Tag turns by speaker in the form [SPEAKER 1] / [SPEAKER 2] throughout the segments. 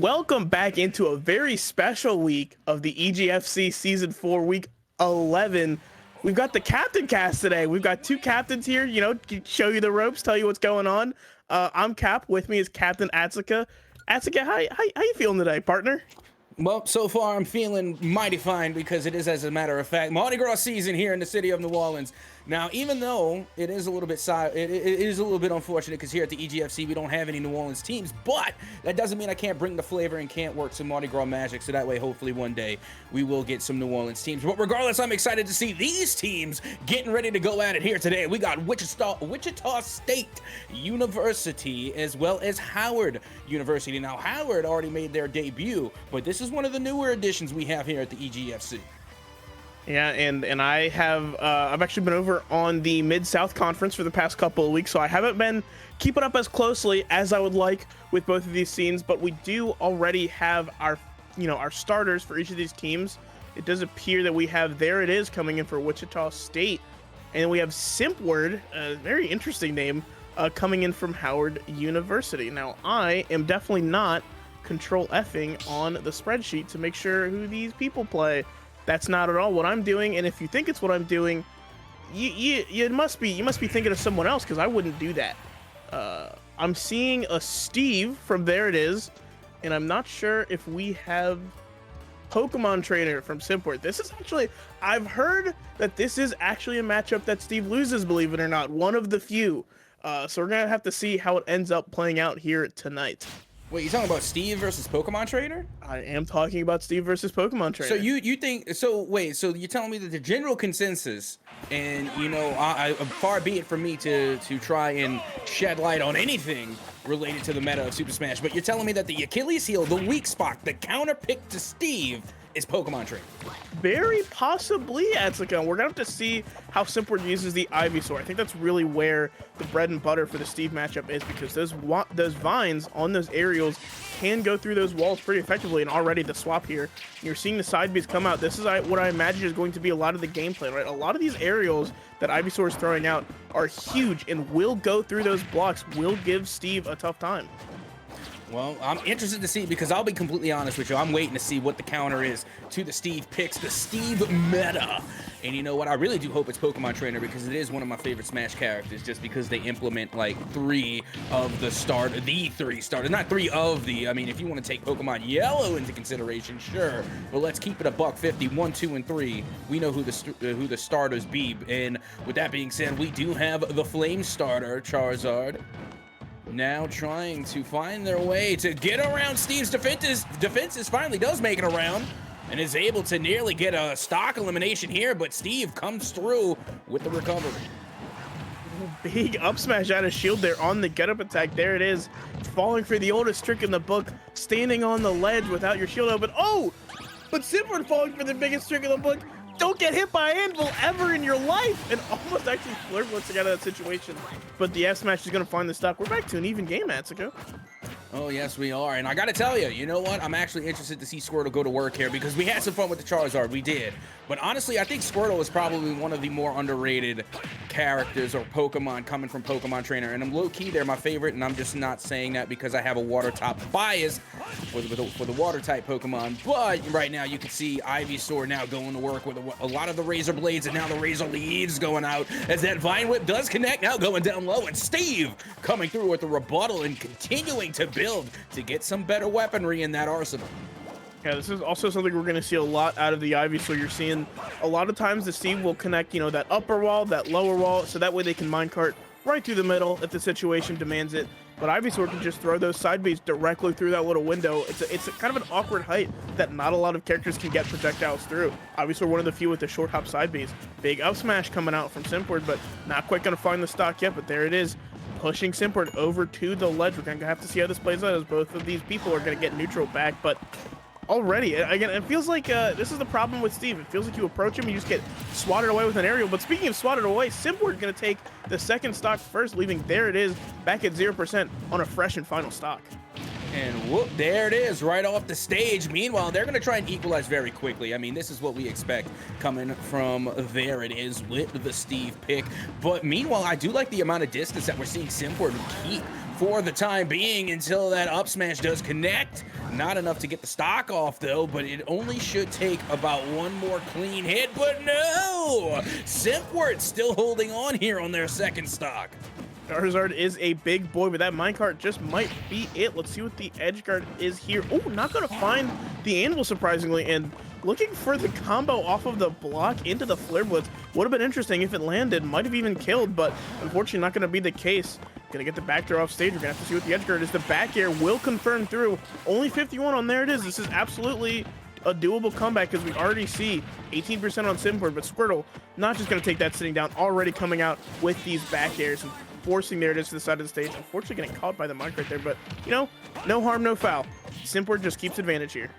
[SPEAKER 1] welcome back into a very special week of the EGFC Season 4, Week 11. We've got the Captain Cast today. We've got two captains here, show you the ropes, tell you what's going on. I'm Cap. With me is Captain Atsuka. Atsuka, how you feeling today, partner?
[SPEAKER 2] Well, so far I'm feeling mighty fine because it is, as a matter of fact, Mardi Gras season here in the city of New Orleans. Now, even though it is a little bit it is a little bit unfortunate because here at the EGFC we don't have any New Orleans teams, but that doesn't mean I can't bring the flavor and can't work some Mardi Gras magic. So that way, hopefully one day we will get some New Orleans teams. But regardless, I'm excited to see these teams getting ready to go at it here today. We got Wichita State University as well as Howard University. Now, Howard already made their debut, but this is one of the newer additions we have here at the EGFC.
[SPEAKER 1] Yeah, and I have I've actually been over on the Mid-South Conference for the past couple of weeks, so I haven't been keeping up as closely as I would like with both of these scenes, but we do already have our starters for each of these teams. It does appear that we have, there it is, coming in for Wichita State, and we have Simpword, a very interesting name, coming in from Howard University. Now, I am definitely not control F'ing on the spreadsheet to make sure who these people play. That's not at all what I'm doing, and if you think it's what I'm doing, you must be thinking of someone else, because I wouldn't do that. I'm seeing a Steve from There It Is, and I'm not sure if we have Pokemon Trainer from Simport. This is actually, I've heard that this is actually a matchup that Steve loses, believe it or not, one of the few. So we're gonna have to see how it ends up playing out here tonight.
[SPEAKER 2] Wait, you talking about Steve versus Pokemon Trainer?
[SPEAKER 1] I am talking about Steve versus Pokemon Trainer.
[SPEAKER 2] So you think so? Wait, so you're telling me that the general consensus, and I far be it from me to try and shed light on anything related to the meta of Super Smash, but you're telling me that the Achilles heel, the weak spot, the counter pick to Steve is Pokemon Trainer.
[SPEAKER 1] Very possibly, Atsuka. We're gonna have to see how Simport uses the Ivysaur. I think that's really where the bread and butter for the Steve matchup is, because those vines on those aerials can go through those walls pretty effectively, and already the swap here, you're seeing the side Bs come out. This is what I imagine is going to be a lot of the gameplay, right? A lot of these aerials that Ivysaur is throwing out are huge and will go through those blocks, will give Steve a tough time.
[SPEAKER 2] Well, I'm interested to see, because I'll be completely honest with you, I'm waiting to see what the counter is to the Steve picks, the Steve meta. And you know what? I really do hope it's Pokemon Trainer, because it is one of my favorite Smash characters, just because they implement like three of the starters, not three of the, I mean, if you want to take Pokemon Yellow into consideration, sure, but let's keep it a $150, 1, 2, and 3. We know who the starters be. And with that being said, we do have the Flame starter, Charizard, now trying to find their way to get around Steve's defenses. Finally does make it around and is able to nearly get a stock elimination here, but Steve comes through with the recovery.
[SPEAKER 1] Big up smash out of shield there on the get up attack. There it is, falling for the oldest trick in the book, standing on the ledge without your shield open. Oh, but Simport falling for the biggest trick in the book. Don't get hit by Anvil ever in your life, and almost actually flirt once out of that situation. But the F smash is going to find the stock. We're back to an even game, Atsuko.
[SPEAKER 2] Oh, yes, we are. And I got to tell you, you know what? I'm actually interested to see Squirtle go to work here, because we had some fun with the Charizard. We did. But honestly, I think Squirtle is probably one of the more underrated characters or Pokemon coming from Pokemon Trainer. And I'm low-key, they're my favorite, and I'm just not saying that because I have a water-type bias for the water-type Pokemon. But right now, you can see Ivysaur now going to work with a lot of the Razor Blades, and now the Razor Leaves going out as that Vine Whip does connect, now going down low. And Steve coming through with the rebuttal and continuing to build to get some better weaponry in that arsenal.
[SPEAKER 1] Yeah, this is also something we're going to see a lot out of the Ivysaur. You're seeing a lot of times the Steve will connect, that upper wall, that lower wall, so that way they can minecart right through the middle if the situation demands it. But Ivysaur can just throw those side Bs directly through that little window. It's a kind of an awkward height that not a lot of characters can get projectiles through. Ivysaur one of the few with the short hop side Bs. Big up smash coming out from Simport, but not quite going to find the stock yet, but there it is. Pushing Simport over to the ledge. We're going to have to see how this plays out, as both of these people are going to get neutral back, but already, again, it feels like this is the problem with Steve. It feels like you approach him, you just get swatted away with an aerial. But speaking of swatted away, Simport going to take the second stock first, leaving There It Is back at 0% on a fresh and final stock.
[SPEAKER 2] And whoop, there it is, right off the stage. Meanwhile, they're going to try and equalize very quickly. I mean, this is what we expect coming from There It Is with the Steve pick. But meanwhile, I do like the amount of distance that we're seeing Simport keep for the time being until that up smash does connect. Not enough to get the stock off though, but it only should take about one more clean hit, but no! Simpwort still holding on here on their second stock.
[SPEAKER 1] Charizard is a big boy, but that minecart just might be it. Let's see what the edge guard is here. Oh, not gonna find the anvil surprisingly, and looking for the combo off of the block into the flare blitz. Would have been interesting if it landed, might have even killed, but unfortunately not gonna be the case. Gonna get the back throw off stage. We're gonna have to see what the edge guard is. The back air will confirm through. Only 51 on there it is. This is absolutely a doable comeback because we already see 18% on Simpwort, but Squirtle not just gonna take that sitting down, already coming out with these back airs and forcing there it is to the side of the stage. Unfortunately getting caught by the mic right there, but you know, no harm, no foul. Simpwort just keeps advantage here.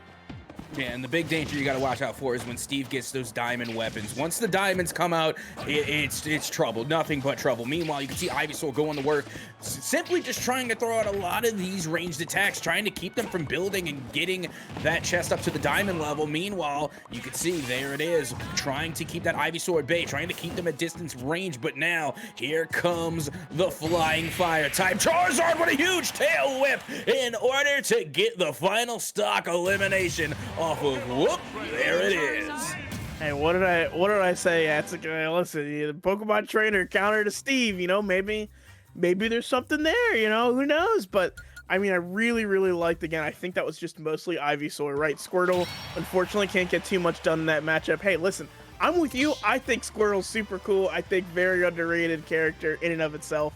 [SPEAKER 2] Yeah, and the big danger you got to watch out for is when Steve gets those diamond weapons. Once the diamonds come out, it's trouble, nothing but trouble. Meanwhile, you can see Ivysaur going to work, simply just trying to throw out a lot of these ranged attacks, trying to keep them from building and getting that chest up to the diamond level. Meanwhile, you can see there it is, trying to keep that Ivysaur at bay, trying to keep them at distance range. But now, here comes the flying fire type. Charizard with a huge tail whip in order to get the final stock elimination off of whoop. There it is.
[SPEAKER 1] Hey, what did I say? Listen, the Pokemon trainer counter to Steve. You know, maybe there's something there. You know, who knows? But I mean, I really liked, again, I think that was just mostly Ivysaur, right? Squirtle, unfortunately, can't get too much done in that matchup. Hey, listen, I'm with you. I think Squirtle's super cool. I think very underrated character in and of itself.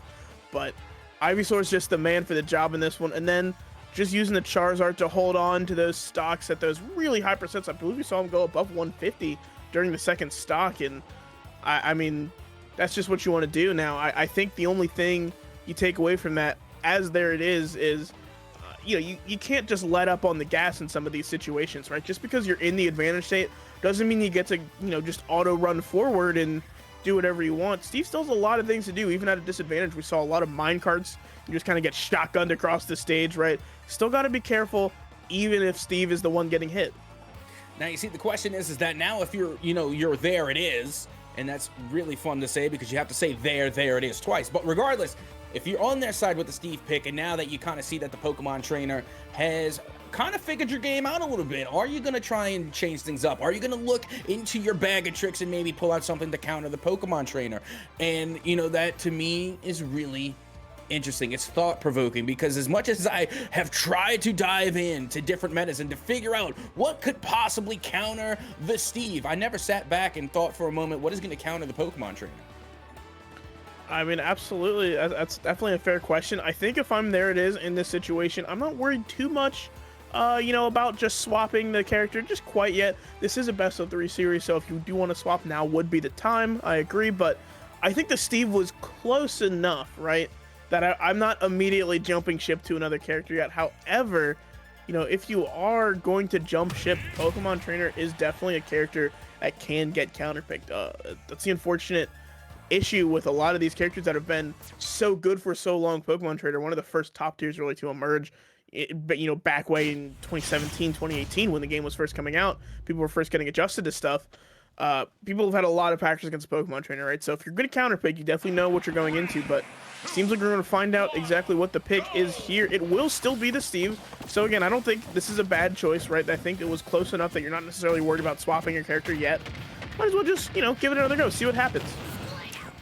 [SPEAKER 1] But Ivysaur's just the man for the job in this one. And then just using the Charizard to hold on to those stocks at those really high percents. I believe we saw him go above 150 during the second stock. And I mean, that's just what you want to do now. I think the only thing you take away from that, as there it is you know, you can't just let up on the gas in some of these situations, right? Just because you're in the advantage state doesn't mean you get to, you know, just auto run forward and do whatever you want. Steve still has a lot of things to do, even at a disadvantage. We saw a lot of minecarts. You just kind of get shotgunned across the stage, right? Still got to be careful, even if Steve is the one getting hit.
[SPEAKER 2] Now, you see, the question is that now if you're, you know, you're there it is, and that's really fun to say because you have to say there it is twice. But regardless, if you're on their side with the Steve pick, and now that you kind of see that the Pokemon trainer has kind of figured your game out a little bit, are you going to try and change things up? Are you going to look into your bag of tricks and maybe pull out something to counter the Pokemon trainer? And, you know, that to me is really interesting. It's thought-provoking because as much as I have tried to dive into different metas and to figure out what could possibly counter the Steve, I never sat back and thought for a moment, what is going to counter the Pokemon trainer?
[SPEAKER 1] I mean, absolutely. That's definitely a fair question. I think if I'm there it is in this situation, I'm not worried too much, you know, about just swapping the character just quite yet. This is a best of 3 series, so if you do want to swap, now would be the time. I agree, but I think the Steve was close enough, right, that I'm not immediately jumping ship to another character yet. However, you know, if you are going to jump ship, Pokemon Trainer is definitely a character that can get counterpicked. That's the unfortunate issue with a lot of these characters that have been so good for so long. Pokemon Trainer, one of the first top tiers really to emerge, but you know, back way in 2017, 2018 when the game was first coming out, people were first getting adjusted to stuff. People have had a lot of practice against Pokemon Trainer, right? So if you're going to counterpick, you definitely know what you're going into, but it seems like we're going to find out exactly what the pick is here. It will still be the Steve. So again, I don't think this is a bad choice, right? I think it was close enough that you're not necessarily worried about swapping your character yet. Might as well just, you know, give it another go, see what happens.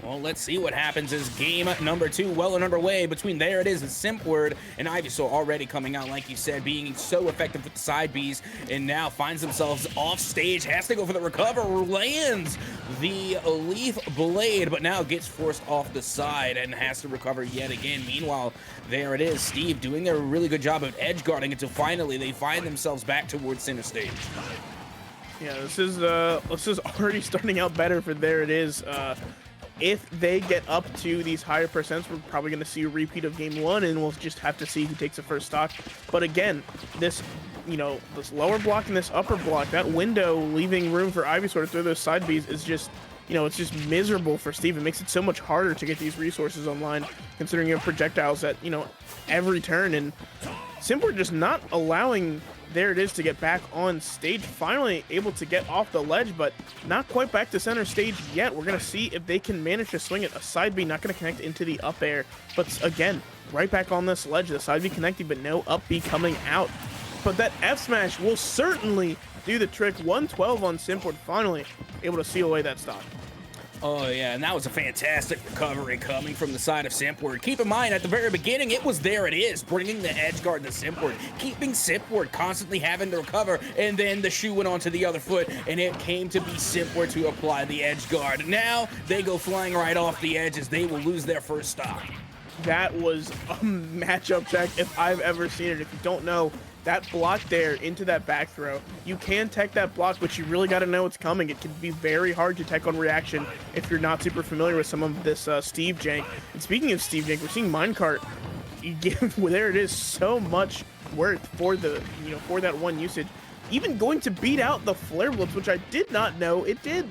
[SPEAKER 2] Well, let's see what happens as game number 2 well and underway between there it is and Simpwort and Ivysaur already coming out, like you said, being so effective with the side Bs, and now finds themselves off stage, has to go for the recover, lands the Leaf Blade, but now gets forced off the side and has to recover yet again. Meanwhile, there it is, Steve doing a really good job of edge guarding until finally they find themselves back towards center stage.
[SPEAKER 1] Yeah, this is already starting out better for there it is. If they get up to these higher percents, we're probably going to see a repeat of game 1, and we'll just have to see who takes the first stock. But again, this, you know, this lower block and this upper block, that window leaving room for Ivysaur to throw those side Bs is just you know, it's just miserable for Steve. It makes it so much harder to get these resources online, considering you have projectiles at, you know, every turn. And Simpward just not allowing There It Is to get back on stage. Finally able to get off the ledge, but not quite back to center stage yet. We're going to see if they can manage to swing it. A side B not going to connect into the up air, but again, right back on this ledge. The side B connecting, but no up B coming out. But that F smash will certainly do the trick. 112 on Simpward, finally able to seal away that stock.
[SPEAKER 2] Oh, yeah, and that was a fantastic recovery coming from the side of Simpward. Keep in mind, at the very beginning, it was There It Is, bringing the edge guard to Simpward, keeping Simpward constantly having to recover, and then the shoe went onto the other foot, and it came to be Simpward to apply the edge guard. Now, they go flying right off the edges. They will lose their first stock.
[SPEAKER 1] That was a matchup check if I've ever seen it. If you don't know, that block there into that back throw, you can tech that block, but you really got to know it's coming. It can be very hard to tech on reaction if you're not super familiar with some of this Steve jank. And speaking of Steve jank, we're seeing Minecart give There It Is so much worth for the, you know, for that one usage. Even going to beat out the Flare Blitz, which I did not know it did.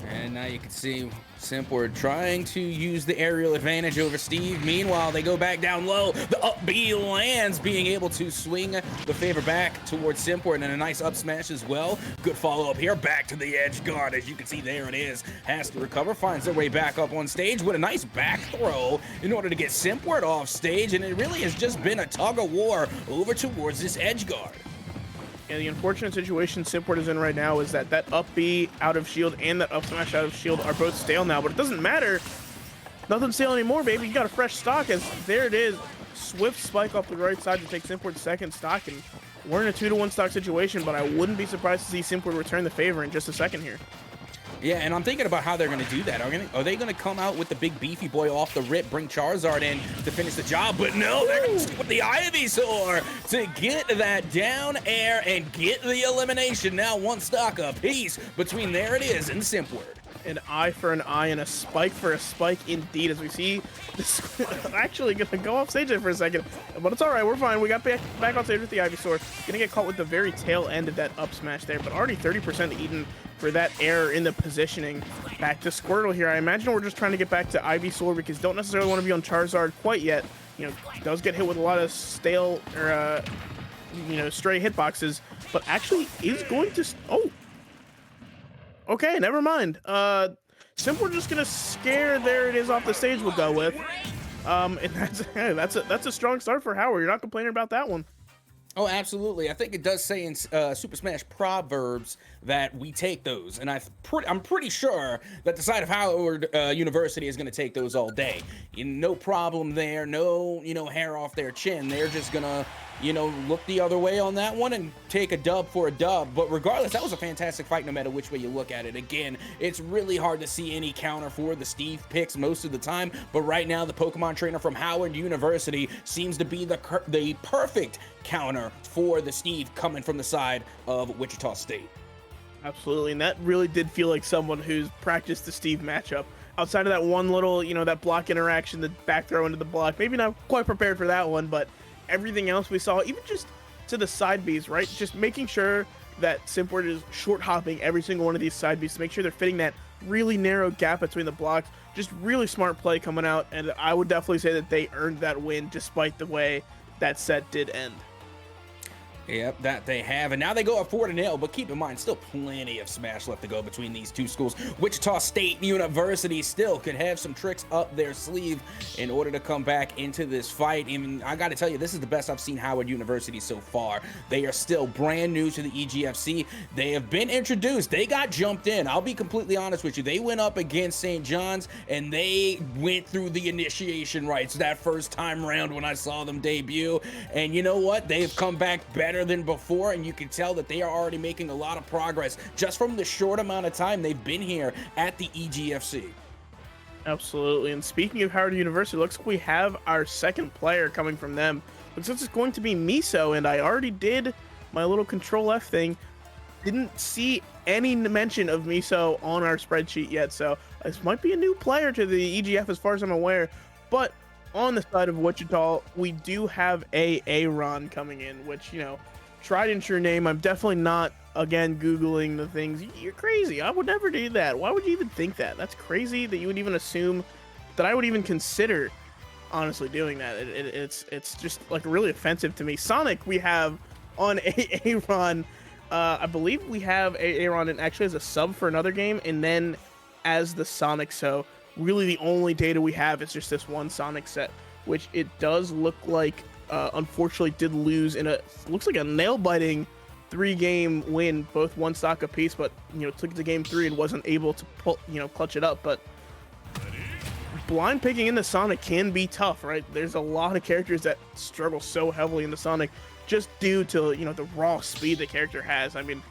[SPEAKER 2] And now you can see Simpward trying to use the aerial advantage over Steve. Meanwhile, they go back down low. The up B lands, being able to swing the favor back towards Simpward, and a nice up smash as well. Good follow-up here. Back to the edge guard. As you can see, There It Is. Has to recover. Finds their way back up on stage with a nice back throw in order to get Simpward off stage. And it really has just been a tug-of-war over towards this edge guard.
[SPEAKER 1] And the unfortunate situation Simpward is in right now is that that up B out of shield and that up smash out of shield are both stale now, but it doesn't matter. Nothing's stale anymore, baby. You got a fresh stock as There It Is. Swift spike off the right side to take Simpward's second stock, and we're in a 2-to-1 stock situation, but I wouldn't be surprised to see Simpward return the favor in just a second here.
[SPEAKER 2] Yeah, and I'm thinking about how they're going to do that. Are they going to come out with the big beefy boy off the rip, bring Charizard in to finish the job? But no, they're going to stick with the Ivysaur to get that down air and get the elimination. Now one stock apiece between There It Is and Simpward.
[SPEAKER 1] An eye for an eye and a spike for a spike indeed, as we see this actually gonna go off stage there for a second, but it's all right, we're fine. We got back on stage with the Ivysaur. Gonna get caught with the very tail end of that up smash there, but already 30% eaten for that error in the positioning. Back to Squirtle here. I imagine we're just trying to get back to Ivysaur because don't necessarily want to be on Charizard quite yet. You know, does get hit with a lot of stale or you know, stray hitboxes, but actually is going to okay, never mind. Simpward just gonna scare There It Is off the stage, we'll go with. And that's a strong start for Howard. You're not complaining about that one.
[SPEAKER 2] Oh, absolutely. I think it does say in Super Smash Proverbs that we take those, and I'm pretty sure that the side of Howard University is going to take those all day. No problem there. No, hair off their chin. They're just gonna, look the other way on that one and take a dub for a dub. But regardless, that was a fantastic fight no matter which way you look at it. Again, it's really hard to see any counter for the Steve picks most of the time, but right now the Pokemon trainer from Howard University seems to be the perfect counter for the Steve coming from the side of Wichita State.
[SPEAKER 1] Absolutely, and that really did feel like someone who's practiced the Steve matchup. Outside of that one little, that block interaction, the back throw into the block, maybe not quite prepared for that one, but everything else we saw, even just to the side Bs, right? Just making sure that Simpward is short hopping every single one of these side Bs to make sure they're fitting that really narrow gap between the blocks. Just really smart play coming out, and I would definitely say that they earned that win despite the way that set did end.
[SPEAKER 2] Yep, that they have, and now they go up 4-0, but keep in mind, still plenty of Smash left to go between these two schools. Wichita State University still could have some tricks up their sleeve in order to come back into this fight. And I got to tell you, this is the best I've seen Howard University so far. They are still brand new to the EGFC. They have been introduced. They got jumped in. I'll be completely honest with you. They went up against St. John's, and they went through the initiation rites that first time round when I saw them debut. And you know what? They've come back better than before, and you can tell that they are already making a lot of progress just from the short amount of time they've been here at the EGFC.
[SPEAKER 1] Absolutely. And speaking of Howard University, looks like we have our second player coming from them. Looks like it's going to be Miso, and I already did my little Control F thing. Didn't see any mention of Miso on our spreadsheet yet, so this might be a new player to the EGF as far as I'm aware. But on the side of Wichita, we do have a Aaron coming in, which, tried and true name. I'm definitely not again, Googling the things. You're crazy. I would never do that. Why would you even think that? That's crazy that you would even assume that I would even consider honestly doing that. It's just like really offensive to me. Sonic, we have on Aaron. I believe we have Aaron and actually as a sub for another game, and then as the Sonic. So really, the only data we have is just this one Sonic set, which it does look like, unfortunately, did lose in looks like a nail-biting 3-game win, both one stock apiece, but took it to game 3 and wasn't able to pull, clutch it up. But blind picking into Sonic can be tough, right? There's a lot of characters that struggle so heavily into Sonic just due to the raw speed the character has. I mean,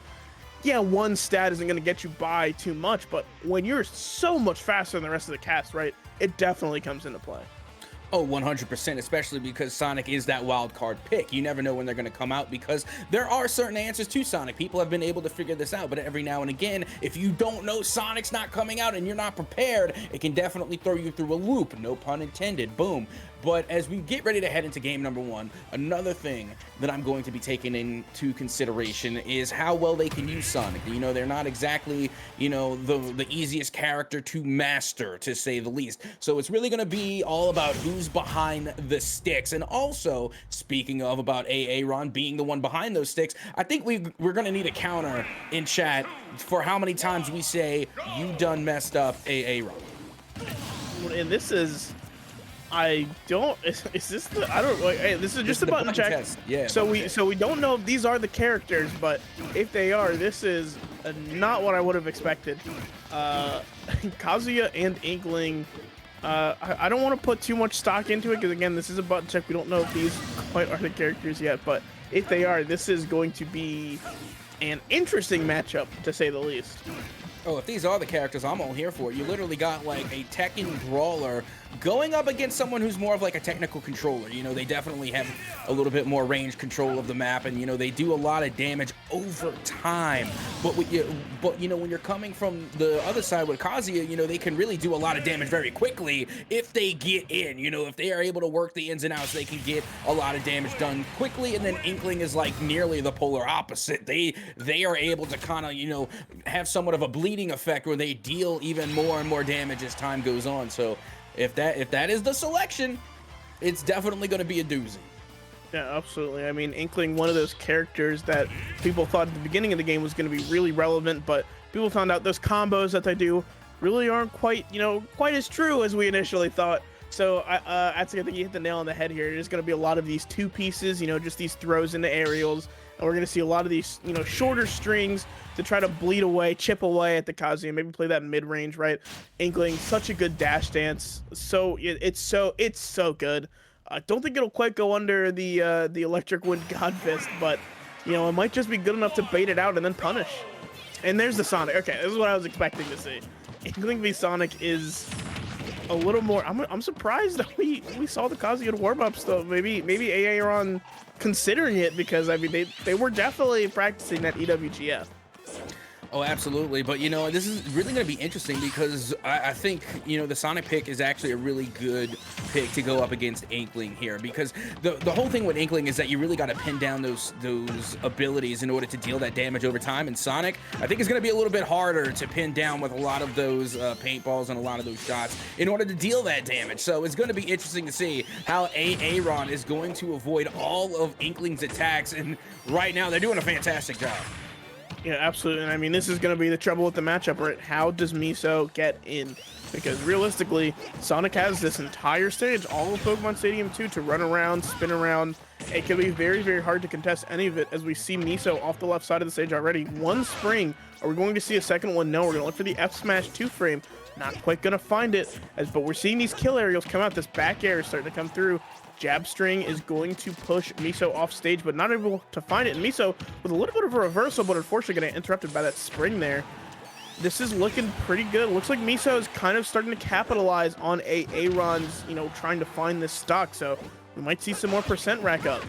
[SPEAKER 1] yeah, one stat isn't going to get you by too much, but when you're so much faster than the rest of the cast, right, it definitely comes into play.
[SPEAKER 2] Oh, 100%, especially because Sonic is that wild card pick. You never know when they're going to come out because there are certain answers to Sonic. People have been able to figure this out, but every now and again, if you don't know Sonic's not coming out and you're not prepared, it can definitely throw you through a loop. No pun intended. Boom. But as we get ready to head into game number 1, another thing that I'm going to be taking into consideration is how well they can use Sonic. They're not exactly, the easiest character to master, to say the least. So it's really going to be all about who's behind the sticks. And also, speaking of about Aaron being the one behind those sticks, I think we're going to need a counter in chat for how many times we say, you done messed up Aaron.
[SPEAKER 1] And this is... is this the, I don't, like, hey, this is just a button check.
[SPEAKER 2] Test. Yeah.
[SPEAKER 1] So we don't know if these are the characters, but if they are, this is not what I would have expected. Kazuya and Inkling, I don't want to put too much stock into it, because again, this is a button check. We don't know if these quite are the characters yet, but if they are, this is going to be an interesting matchup, to say the least.
[SPEAKER 2] Oh, if these are the characters, I'm all here for it. You literally got like a Tekken brawler going up against someone who's more of like a technical controller. They definitely have a little bit more range control of the map, and they do a lot of damage over time. But when you're coming from the other side with Kazuya, they can really do a lot of damage very quickly if they get in. If they are able to work the ins and outs, they can get a lot of damage done quickly. And then Inkling is like nearly the polar opposite. They are able to kind of have somewhat of a bleeding effect where they deal even more and more damage as time goes on. So if that is the selection, it's definitely going to be a doozy.
[SPEAKER 1] Yeah, absolutely. I mean, Inkling, one of those characters that people thought at the beginning of the game was going to be really relevant, but people found out those combos that they do really aren't quite as true as we initially thought. So I think you hit the nail on the head here. There's going to be a lot of these two pieces, just these throws into aerials, and we're going to see a lot of these, shorter strings to try to bleed away, chip away at the Kazuya, maybe play that mid-range, right? Inkling, such a good dash dance. So it's so good. I don't think it'll quite go under the Electric Wind God Fist, but it might just be good enough to bait it out and then punish. And there's the Sonic. Okay, this is what I was expecting to see. Inkling v Sonic is a little more. I'm surprised that we saw the Kazuya warm-ups though. Maybe Aaron considering it, because I mean they were definitely practicing that EWGF.
[SPEAKER 2] Oh, absolutely. But, this is really going to be interesting because I think, the Sonic pick is actually a really good pick to go up against Inkling here, because the whole thing with Inkling is that you really got to pin down those abilities in order to deal that damage over time. And Sonic, I think, is going to be a little bit harder to pin down with a lot of those paintballs and a lot of those shots in order to deal that damage. So it's going to be interesting to see how Aaron is going to avoid all of Inkling's attacks. And right now, they're doing a fantastic job.
[SPEAKER 1] Yeah, absolutely. And I mean, this is going to be the trouble with the matchup, right? How does Miso get in? Because realistically, Sonic has this entire stage, all of Pokemon Stadium 2, to run around, spin around. It can be very, very hard to contest any of it, as we see Miso off the left side of the stage already. One spring. Are we going to see a second one? No, we're going to look for the F Smash 2 frame. Not quite going to find it, but we're seeing these kill aerials come out. This back air is starting to come through. Jab string is going to push Miso off stage, but not able to find it. And Miso with a little bit of a reversal, but unfortunately getting interrupted by that spring there. This is looking pretty good. Looks like Miso is kind of starting to capitalize on Aaron's, trying to find this stock. So we might see some more percent rack up.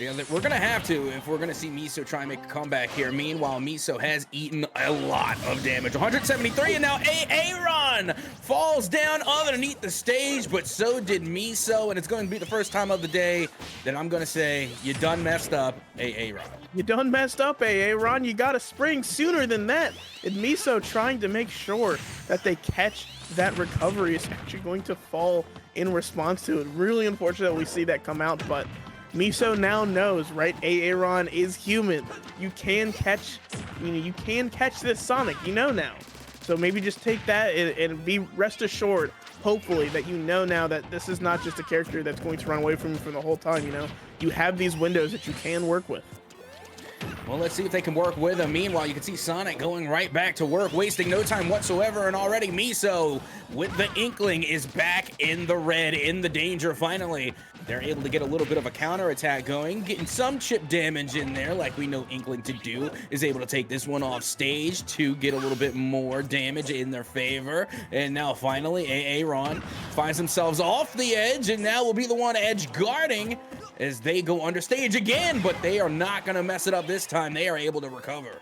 [SPEAKER 2] Yeah, we're going to have to if we're going to see Miso try and make a comeback here. Meanwhile, Miso has eaten a lot of damage. 173, and now Aaron falls down underneath the stage, but so did Miso, and it's going to be the first time of the day that I'm going to say, you done messed up, Aaron.
[SPEAKER 1] You done messed up, Aaron. You got to spring sooner than that. And Miso trying to make sure that they catch that recovery is actually going to fall in response to it. Really unfortunate that we see that come out, but Miso now knows, right? Aaron is human. You can catch, you can catch this Sonic, now. So maybe just take that and be rest assured, hopefully, that now that this is not just a character that's going to run away from you for the whole time, You have these windows that you can work with.
[SPEAKER 2] Well, let's see if they can work with him. Meanwhile, you can see Sonic going right back to work, wasting no time whatsoever, and already Miso with the Inkling is back in the red, in the danger finally. They're able to get a little bit of a counter attack going, getting some chip damage in there like we know Inkling to do, is able to take this one off stage to get a little bit more damage in their favor. And now finally, Aaron finds themselves off the edge, and now will be the one edge guarding as they go under stage again, but they are not going to mess it up this time. They are able to recover.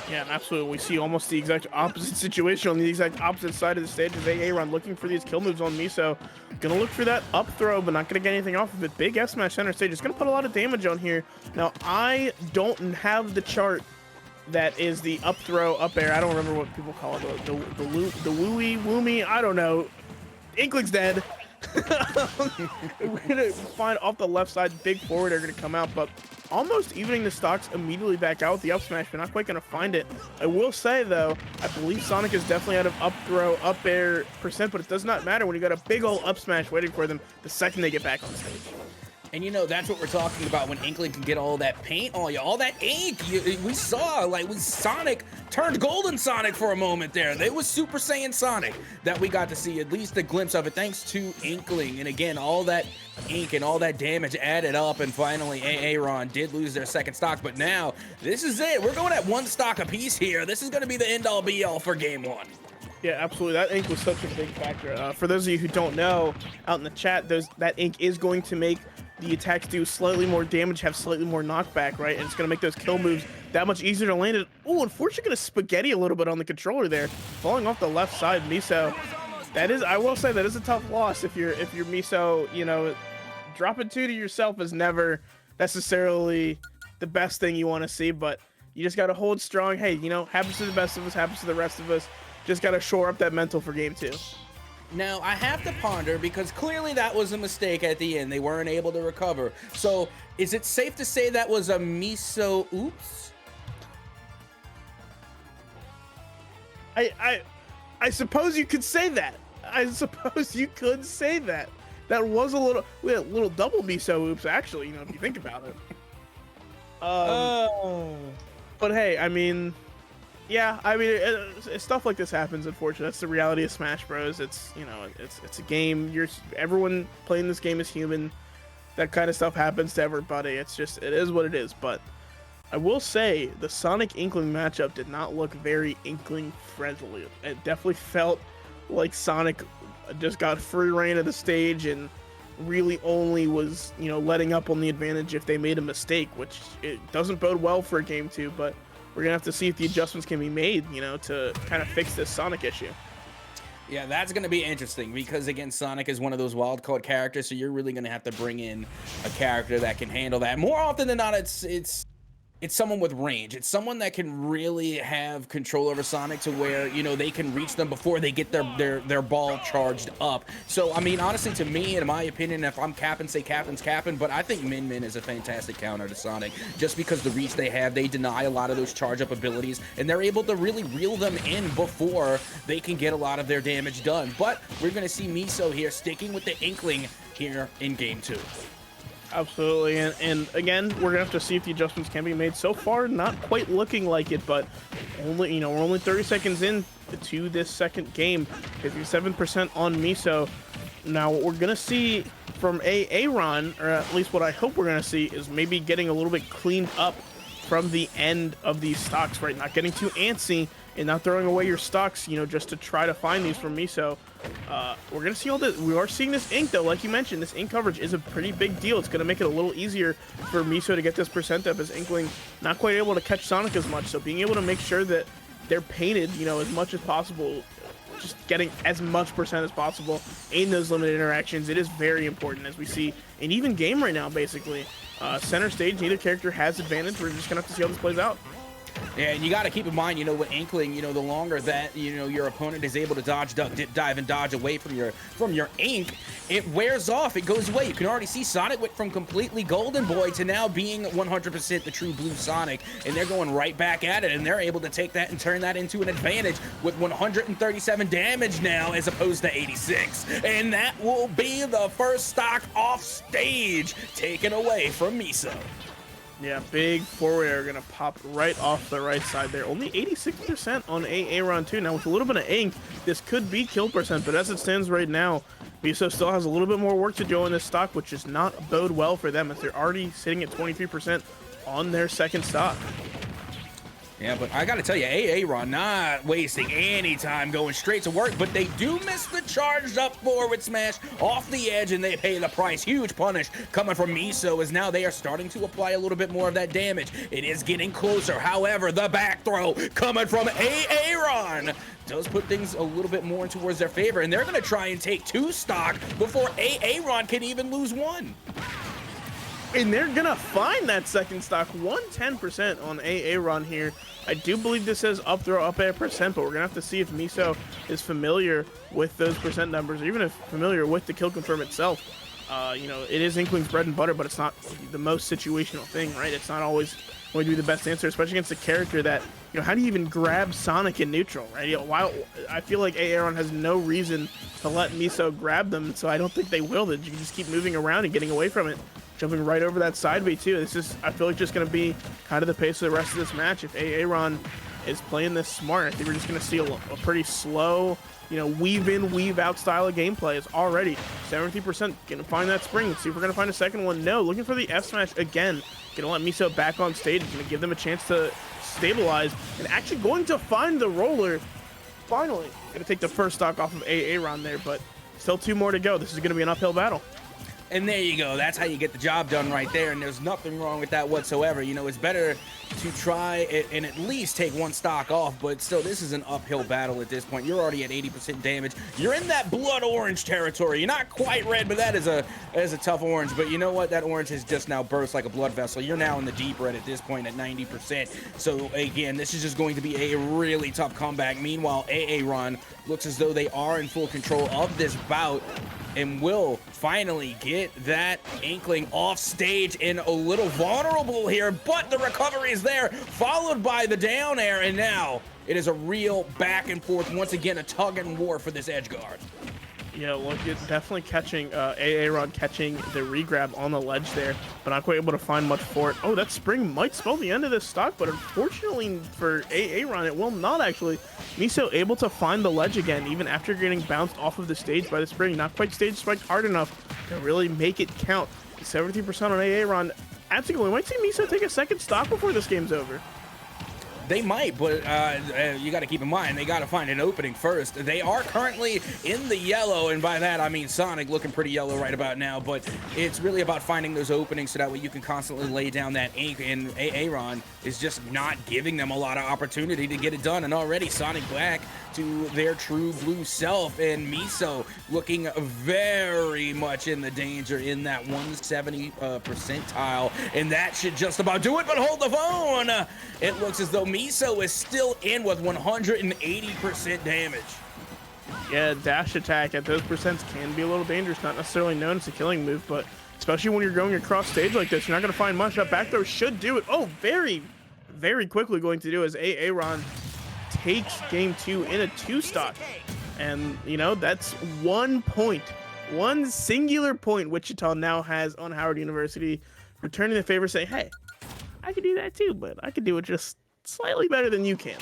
[SPEAKER 1] Yeah, absolutely. We see almost the exact opposite situation on the exact opposite side of the stage as Aaron looking for these kill moves on Miso. Gonna look for that up throw, but not gonna get anything off of it. Big F smash center stage. It's gonna put a lot of damage on here. Now, I don't have the chart that is the up throw, up air. I don't remember what people call it. The wooey, woomy, I don't know. Inkling's dead. We're gonna find off the left side, big forward are gonna come out, but almost evening the stocks immediately back out with the up smash, but not quite gonna find it. I will say though, I believe Sonic is definitely out of up throw, up air percent, but it does not matter when you got a big old up smash waiting for them the second they get back on stage.
[SPEAKER 2] And that's what we're talking about when Inkling can get all that paint on you, all that ink. We saw, Sonic turned Golden Sonic for a moment there. They was Super Saiyan Sonic that we got to see at least a glimpse of it thanks to Inkling. And again, all that ink and all that damage added up, and finally Aaron did lose their second stock, but now this is it. We're going at one stock apiece here. This is going to be the end-all be-all for game one.
[SPEAKER 1] Yeah, absolutely. That ink was such a big factor. For those of you who don't know, out in the chat, that ink is going to make the attacks do slightly more damage, have slightly more knockback, right? And it's going to make those kill moves that much easier to land it. Oh, unfortunately, going to spaghetti a little bit on the controller there, falling off the left side. Miso, that is, I will say, that is a tough loss. If you're Miso, dropping 2 to yourself is never necessarily the best thing you want to see, but you just got to hold strong. Hey, happens to the best of us, happens to the rest of us. Just got to shore up that mental for game 2.
[SPEAKER 2] Now, I have to ponder, because clearly that was a mistake at the end. They weren't able to recover. So, is it safe to say that was a Miso oops?
[SPEAKER 1] I suppose you could say that. I suppose you could say that. That was a little double Miso oops, actually, if you think about it. But hey, yeah, stuff like this happens, unfortunately. That's the reality of Smash Bros. It's, it's a game. Everyone playing this game is human. That kind of stuff happens to everybody. It is what it is. But I will say, the Sonic Inkling matchup did not look very Inkling friendly. It definitely felt like Sonic just got free reign of the stage and really only was, letting up on the advantage if they made a mistake, which it doesn't bode well for game 2, but we're going to have to see if the adjustments can be made, to kind of fix this Sonic issue.
[SPEAKER 2] Yeah, that's going to be interesting because, again, Sonic is one of those wild card characters, so you're really going to have to bring in a character that can handle that. More often than not, it's someone with range. It's someone that can really have control over Sonic to where, they can reach them before they get their ball charged up. So, honestly, to me, in my opinion, if I'm capping, say Captain's capping, but I think Min Min is a fantastic counter to Sonic just because the reach they have, they deny a lot of those charge-up abilities, and they're able to really reel them in before they can get a lot of their damage done. But we're going to see Miso here sticking with the Inkling here in Game 2.
[SPEAKER 1] Absolutely, and again, we're gonna have to see if the adjustments can be made. So far, not quite looking like it, but only we're only 30 seconds in to this second game. 57% on Miso. Now, what we're gonna see from Aaron, or at least what I hope we're gonna see, is maybe getting a little bit cleaned up from the end of these stocks, right? Not getting too antsy and not throwing away your stocks, you know, just to try to find these from Miso. We're gonna see all this. We are seeing this ink though, like you mentioned. This ink coverage is a pretty big deal. It's gonna make it a little easier for Miso to get this percent up, as Inkling not quite able to catch Sonic as much. So being able to make sure that they're painted, you know, as much as possible, just getting as much percent as possible in those limited interactions, it is very important, as we see an even game right now. Basically, center stage, neither character has advantage. We're just gonna have to see how this plays out.
[SPEAKER 2] Yeah, and you got to keep in mind, you know, with Inkling, you know, the longer that, you know, your opponent is able to dodge, duck, dip, dive, and dodge away from your ink, it wears off. It goes away. You can already see Sonic went from completely Golden Boy to now being 100% the true blue Sonic, and they're going right back at it, and they're able to take that and turn that into an advantage with 137 damage now as opposed to 86. And that will be the first stock off stage taken away from Miso.
[SPEAKER 1] Yeah, big forward air gonna pop right off the right side there. Only 86% on Aaron too. Now with a little bit of ink, this could be kill percent, but as it stands right now, Miso still has a little bit more work to do in this stock, which does not bode well for them, as they're already sitting at 23% on their second stock.
[SPEAKER 2] Yeah, but I gotta tell you, Aaron not wasting any time going straight to work, but they do miss the charged up forward smash off the edge, and they pay the price. Huge punish coming from Miso, as now they are starting to apply a little bit more of that damage. It is getting closer. However, the back throw coming from Aaron does put things a little bit more towards their favor, and they're gonna try and take 2 stock before Aaron can even lose 1.
[SPEAKER 1] And they're gonna find that second stock, 110% on Aaron here. I do believe this says up throw, up air percent, but we're gonna have to see if Miso is familiar with those percent numbers, or even if familiar with the kill confirm itself. You know, it is Inkling's bread and butter, but it's not the most situational thing, right? It's not always going to be the best answer, especially against a character that, you know, how do you even grab Sonic in neutral, right? You know, while I feel like Aaron has no reason to let Miso grab them, so I don't think they will. That you can just keep moving around and getting away from it. Jumping right over that side B too. This is, I feel like, just going to be kind of the pace of the rest of this match. If Aaron is playing this smart, I think we're just going to see a pretty slow, you know, weave in, weave out style of gameplay. It's already 70%. Going to find that spring. Let's see if we're going to find a second one. No, looking for the F smash again. Going to let Miso back on stage. Going to give them a chance to stabilize, and actually going to find the roller. Finally, going to take the first stock off of Aaron there, but still 2 more to go. This is going to be an uphill battle.
[SPEAKER 2] And there you go. That's how you get the job done right there, and there's nothing wrong with that whatsoever. You know, it's better to try it and at least take 1 stock off, but still, this is an uphill battle at this point. You're already at 80% damage. You're in that blood orange territory. You're not quite red, but that is a tough orange. But you know what? That orange has just now burst like a blood vessel. You're now in the deep red at this point at 90%. So again, this is just going to be a really tough comeback. Meanwhile, Aaron looks as though they are in full control of this bout, and will finally get that Inkling off stage and a little vulnerable here, but the recovery is there, followed by the down air, and now it is a real back and forth. Once again, a tug and war for this edge guard.
[SPEAKER 1] Yeah, look, it's definitely catching Aaron catching the regrab on the ledge there, but not quite able to find much for it. Oh, that spring might spell the end of this stock, but unfortunately for Aaron, it will not actually. Miso able to find the ledge again, even after getting bounced off of the stage by the spring. Not quite stage spiked hard enough to really make it count. 70% on Aaron. Absolutely, we might see Miso take a second stock before this game's over.
[SPEAKER 2] They might, but you got to keep in mind, they got to find an opening first. They are currently in the yellow, and by that I mean Sonic looking pretty yellow right about now, but it's really about finding those openings so that way you can constantly lay down that ink, and Aaron is just not giving them a lot of opportunity to get it done, and already Sonic back to their true blue self, and Miso looking very much in the danger in that 170 percentile, and that should just about do it. But hold the phone. It looks as though Miso is still in with 180% damage.
[SPEAKER 1] Yeah, dash attack at those percents can be a little dangerous. Not necessarily known as a killing move, but especially when you're going across stage like this, you're not going to find much. That back throw should do it. Oh, very, very quickly going to do as Aaron takes game 2 in a 2 stock. And, you know, that's 1 point. 1 singular point Wichita now has on Howard University, returning the favor, saying, hey, I could do that too, but I could do it just slightly better than you can.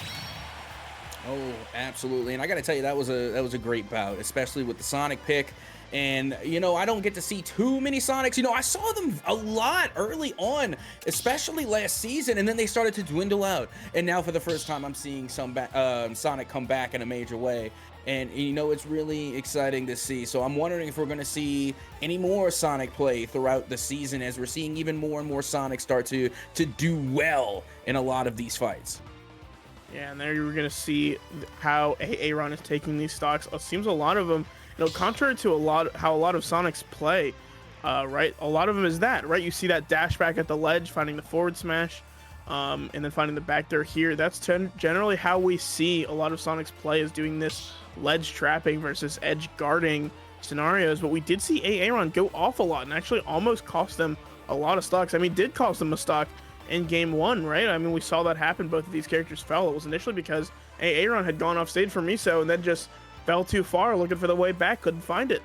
[SPEAKER 2] Oh, absolutely. And I got to tell you, that was a great bout, especially with the Sonic pick. And, you know, I don't get to see too many Sonics. You know, I saw them a lot early on, especially last season, and then they started to dwindle out. And now for the first time, I'm seeing some Sonic come back in a major way. And, you know, it's really exciting to see. So I'm wondering if we're going to see any more Sonic play throughout the season, as we're seeing even more and more Sonic start to do well in a lot of these fights.
[SPEAKER 1] Yeah, and there you're going to see how Aaron is taking these stocks. It seems a lot of them, you know, contrary to how a lot of Sonics play, right? A lot of them is that, right? You see that dash back at the ledge, finding the forward smash, and then finding the back there here. That's generally how we see a lot of Sonics play, is doing this ledge trapping versus edge guarding scenarios. But we did see Aaron go off a lot and actually almost cost them a lot of stocks. I mean, did cost them a stock in game 1, right? I mean, we saw that happen. Both of these characters fell. It was initially because Aaron had gone off stage for Miso and then just fell too far looking for the way back, couldn't find it.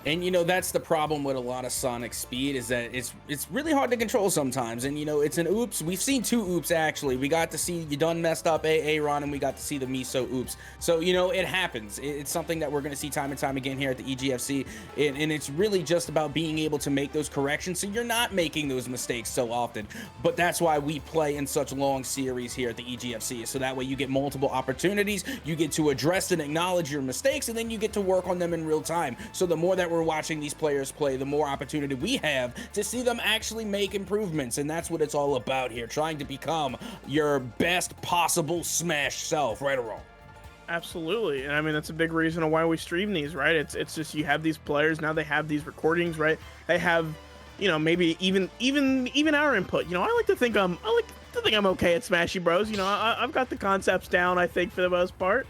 [SPEAKER 2] And, you know, that's the problem with a lot of Sonic speed, is that it's really hard to control sometimes. And, you know, it's an oops. We've seen 2 oops, actually. We got to see you done messed up Aaron, and we got to see the Miso oops. So, you know, it happens. It's something that we're going to see time and time again here at the EGFC. And it's really just about being able to make those corrections so you're not making those mistakes so often. But that's why we play in such long series here at the EGFC. So that way you get multiple opportunities, you get to address and acknowledge your mistakes, and then you get to work on them in real time. So the more that we're watching these players play, the more opportunity we have to see them actually make improvements. And that's what it's all about here, trying to become your best possible Smash self, right or wrong.
[SPEAKER 1] Absolutely. And I mean, that's a big reason why we stream these, right? It's just, you have these players now, they have these recordings, right? They have, you know, maybe even our input. You know, I like to think I'm okay at Smashy Bros. You know, I've got the concepts down, I think, for the most part.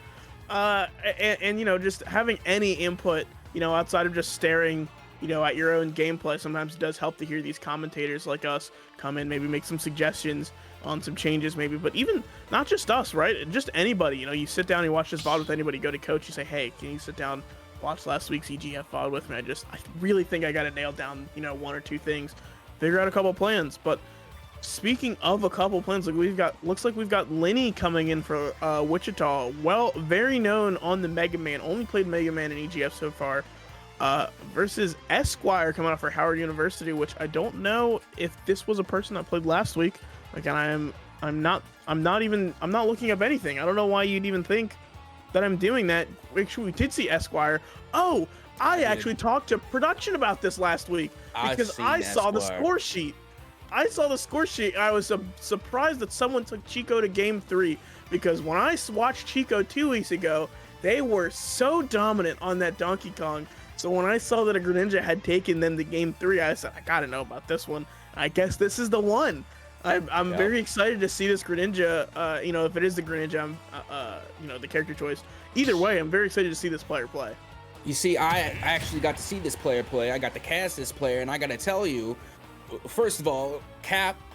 [SPEAKER 1] And you know, just having any input, you know, outside of just staring, you know, at your own gameplay, sometimes it does help to hear these commentators like us come in, maybe make some suggestions on some changes, maybe. But even not just us, right? Just anybody. You know, you sit down and you watch this VOD with anybody, go to coach, you say, hey, can you sit down, watch last week's EGF VOD with me? I really think I got to nail down, you know, 1 or 2 things, figure out a couple plans. But speaking of a couple plans, like looks like we've got Lenny coming in for Wichita. Well, very known on the Mega Man, only played Mega Man in EGF so far, versus Esquire coming out for Howard University, which I don't know if this was a person that played last week. Again, I'm not looking up anything. I don't know why you'd even think that I'm doing that. Make sure we did see Esquire. Oh, I actually talked to production about this last week because I saw the score sheet. I saw the score sheet. I was surprised that someone took Chico to game 3, because when I watched Chico 2 weeks ago, they were so dominant on that Donkey Kong. So when I saw that a Greninja had taken them to game 3, I said, I gotta know about this one. I guess this is the one. I'm very excited to see this Greninja. You know, if it is the Greninja, you know, the character choice. Either way, I'm very excited to see this player play.
[SPEAKER 2] You see, I actually got to see this player play. I got to cast this player, and I gotta tell you, first of all,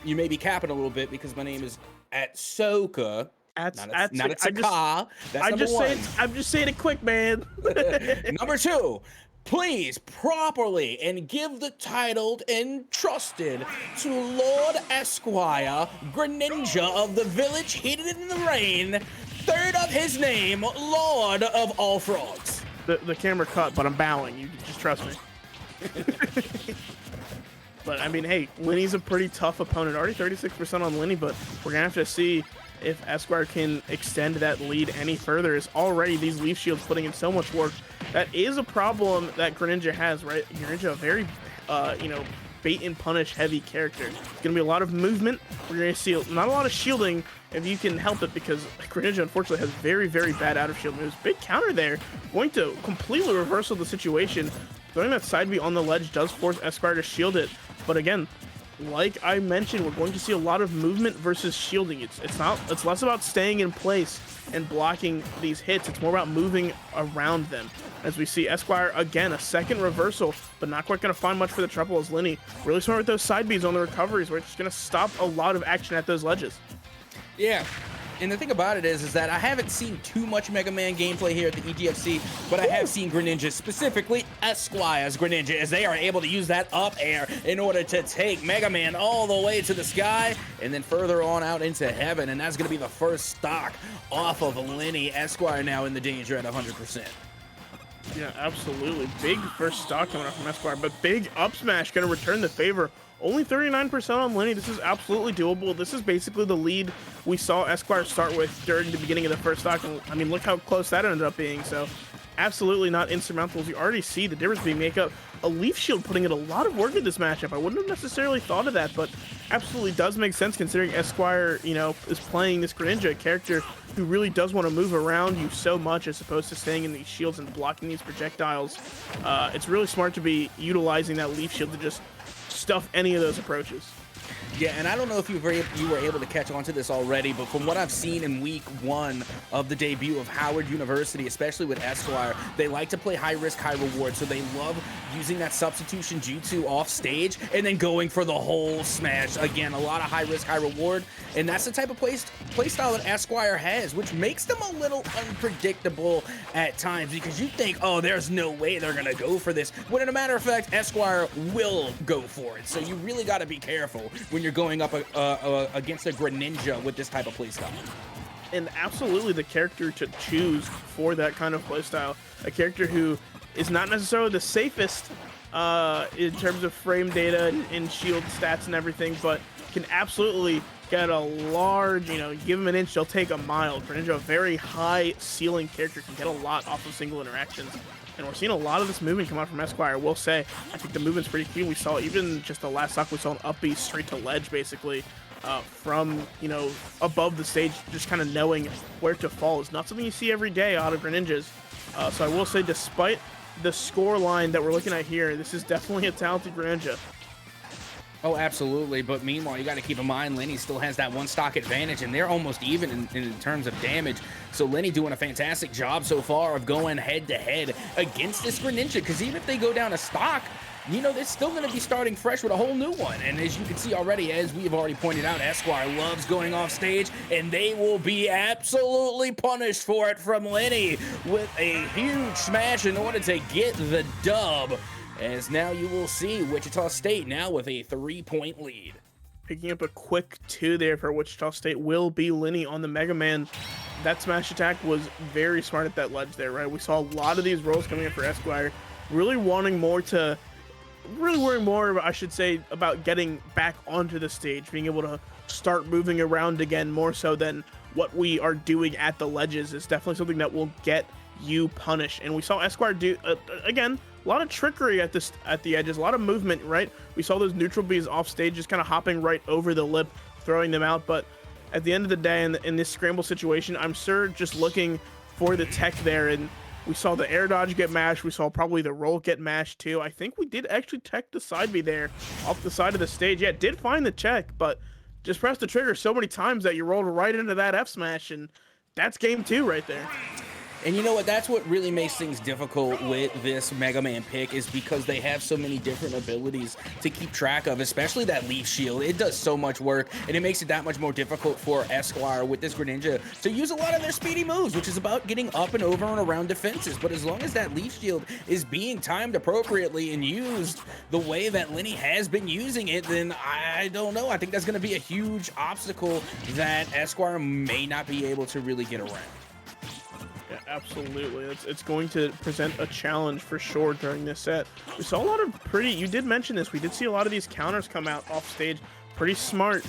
[SPEAKER 2] you may be capping a little bit, because my name is Atsuka. Not it's a car. That's number 1.
[SPEAKER 1] I'm just saying it quick, man.
[SPEAKER 2] Number 2, please properly and give the titled and trusted to Lord Esquire, Greninja of the village hidden in the rain, 3rd of his name, Lord of all frogs.
[SPEAKER 1] The camera cut, but I'm bowing. You just trust me. But I mean, hey, Lenny's a pretty tough opponent. Already 36% on Lenny, but we're gonna have to see if Esquire can extend that lead any further. Is already these leaf shields putting in so much work. That is a problem that Greninja has, right? Greninja, a very, you know, bait and punish heavy character. It's gonna be a lot of movement. We're gonna see not a lot of shielding if you can help it, because Greninja unfortunately has very, very bad out of shield moves. Big counter there, going to completely reversal the situation. Throwing that side B on the ledge does force Esquire to shield it, but again, like I mentioned, we're going to see a lot of movement versus shielding. It's less about staying in place and blocking these hits. It's more about moving around them. As we see Esquire again, a second reversal, but not quite going to find much for the triple, as Lenny really smart with those side Bs on the recoveries. We're just going to stop a lot of action at those ledges.
[SPEAKER 2] Yeah. And the thing about it is that I haven't seen too much Mega Man gameplay here at the EGFC, but I have seen Greninja, specifically Esquire's Greninja, as they are able to use that up air in order to take Mega Man all the way to the sky and then further on out into heaven. And that's going to be the first stock off of Lenny. Esquire now in the danger at 100%.
[SPEAKER 1] Yeah, absolutely. Big first stock coming up from Esquire, but big up smash going to return the favor. Only 39% on Lenny. This is absolutely doable. This is basically the lead we saw Esquire start with during the beginning of the first stock. And, I mean, look how close that ended up being. So, absolutely not insurmountable. You already see the difference being made up. A Leaf Shield putting in a lot of work in this matchup. I wouldn't have necessarily thought of that, but absolutely does make sense considering Esquire, you know, is playing this Greninja, a character who really does want to move around you so much as opposed to staying in these shields and blocking these projectiles. It's really smart to be utilizing that Leaf Shield to just stuff any of those approaches.
[SPEAKER 2] Yeah, and I don't know if you were able to catch on to this already, but from what I've seen in week 1 of the debut of Howard University, especially with Esquire, they like to play high risk, high reward. So they love using that substitution jutsu off stage and then going for the whole smash. Again, a lot of high risk, high reward. And that's the type of play style that Esquire has, which makes them a little unpredictable at times because you think, oh, there's no way they're going to go for this. When in a matter of fact, Esquire will go for it. So you really got to be careful when you're going up against a Greninja with this type of playstyle.
[SPEAKER 1] And absolutely the character to choose for that kind of playstyle. A character who is not necessarily the safest in terms of frame data and shield stats and everything, but can absolutely get a large, you know, give him an inch, they'll take a mile. Greninja, a very high ceiling character, can get a lot off of single interactions. And we're seeing a lot of this movement come out from Esquire. I will say, I think the movement's pretty clean. We saw even just the last stock, we saw an up B straight to ledge, basically, from, you know, above the stage, just kind of knowing where to fall. It's not something you see every day out of Greninjas. So I will say, despite the score line that we're looking at here, this is definitely a talented Greninja.
[SPEAKER 2] Oh, absolutely. But meanwhile, you got to keep in mind, Lenny still has that one stock advantage, and they're almost even in terms of damage. So Lenny doing a fantastic job so far of going head-to-head against this Greninja, because even if they go down a stock, you know, they're still going to be starting fresh with a whole new one. And as you can see already, as we have already pointed out, Esquire loves going off stage, and they will be absolutely punished for it from Lenny with a huge smash in order to get the dub. As now you will see Wichita State now with a 3-point lead.
[SPEAKER 1] Picking up a quick 2 there for Wichita State will be Lenny on the Mega Man. That smash attack was very smart at that ledge there, right? We saw a lot of these rolls coming in for Esquire, really worrying more, I should say, about getting back onto the stage, being able to start moving around again more so than what we are doing at the ledges is definitely something that will get you punished. And we saw Esquire do, again, a lot of trickery at the edges, a lot of movement, right? We saw those neutral Bs off stage, just kind of hopping right over the lip, throwing them out. But at the end of the day, in this scramble situation, I'm sure just looking for the tech there, and we saw the air dodge get mashed. We saw probably the roll get mashed too. I think we did actually tech the side B there off the side of the stage. Yeah, did find the check, but just press the trigger so many times that you rolled right into that F smash, and that's game 2 right there.
[SPEAKER 2] And you know what? That's what really makes things difficult with this Mega Man pick, is because they have so many different abilities to keep track of, especially that Leaf Shield. It does so much work, and it makes it that much more difficult for Esquire with this Greninja to use a lot of their speedy moves, which is about getting up and over and around defenses. But as long as that Leaf Shield is being timed appropriately and used the way that Lenny has been using it, then I don't know. I think that's going to be a huge obstacle that Esquire may not be able to really get around.
[SPEAKER 1] Yeah, absolutely. It's going to present a challenge for sure during this set. We saw a lot of you did mention this, we did see a lot of these counters come out off stage. Pretty smart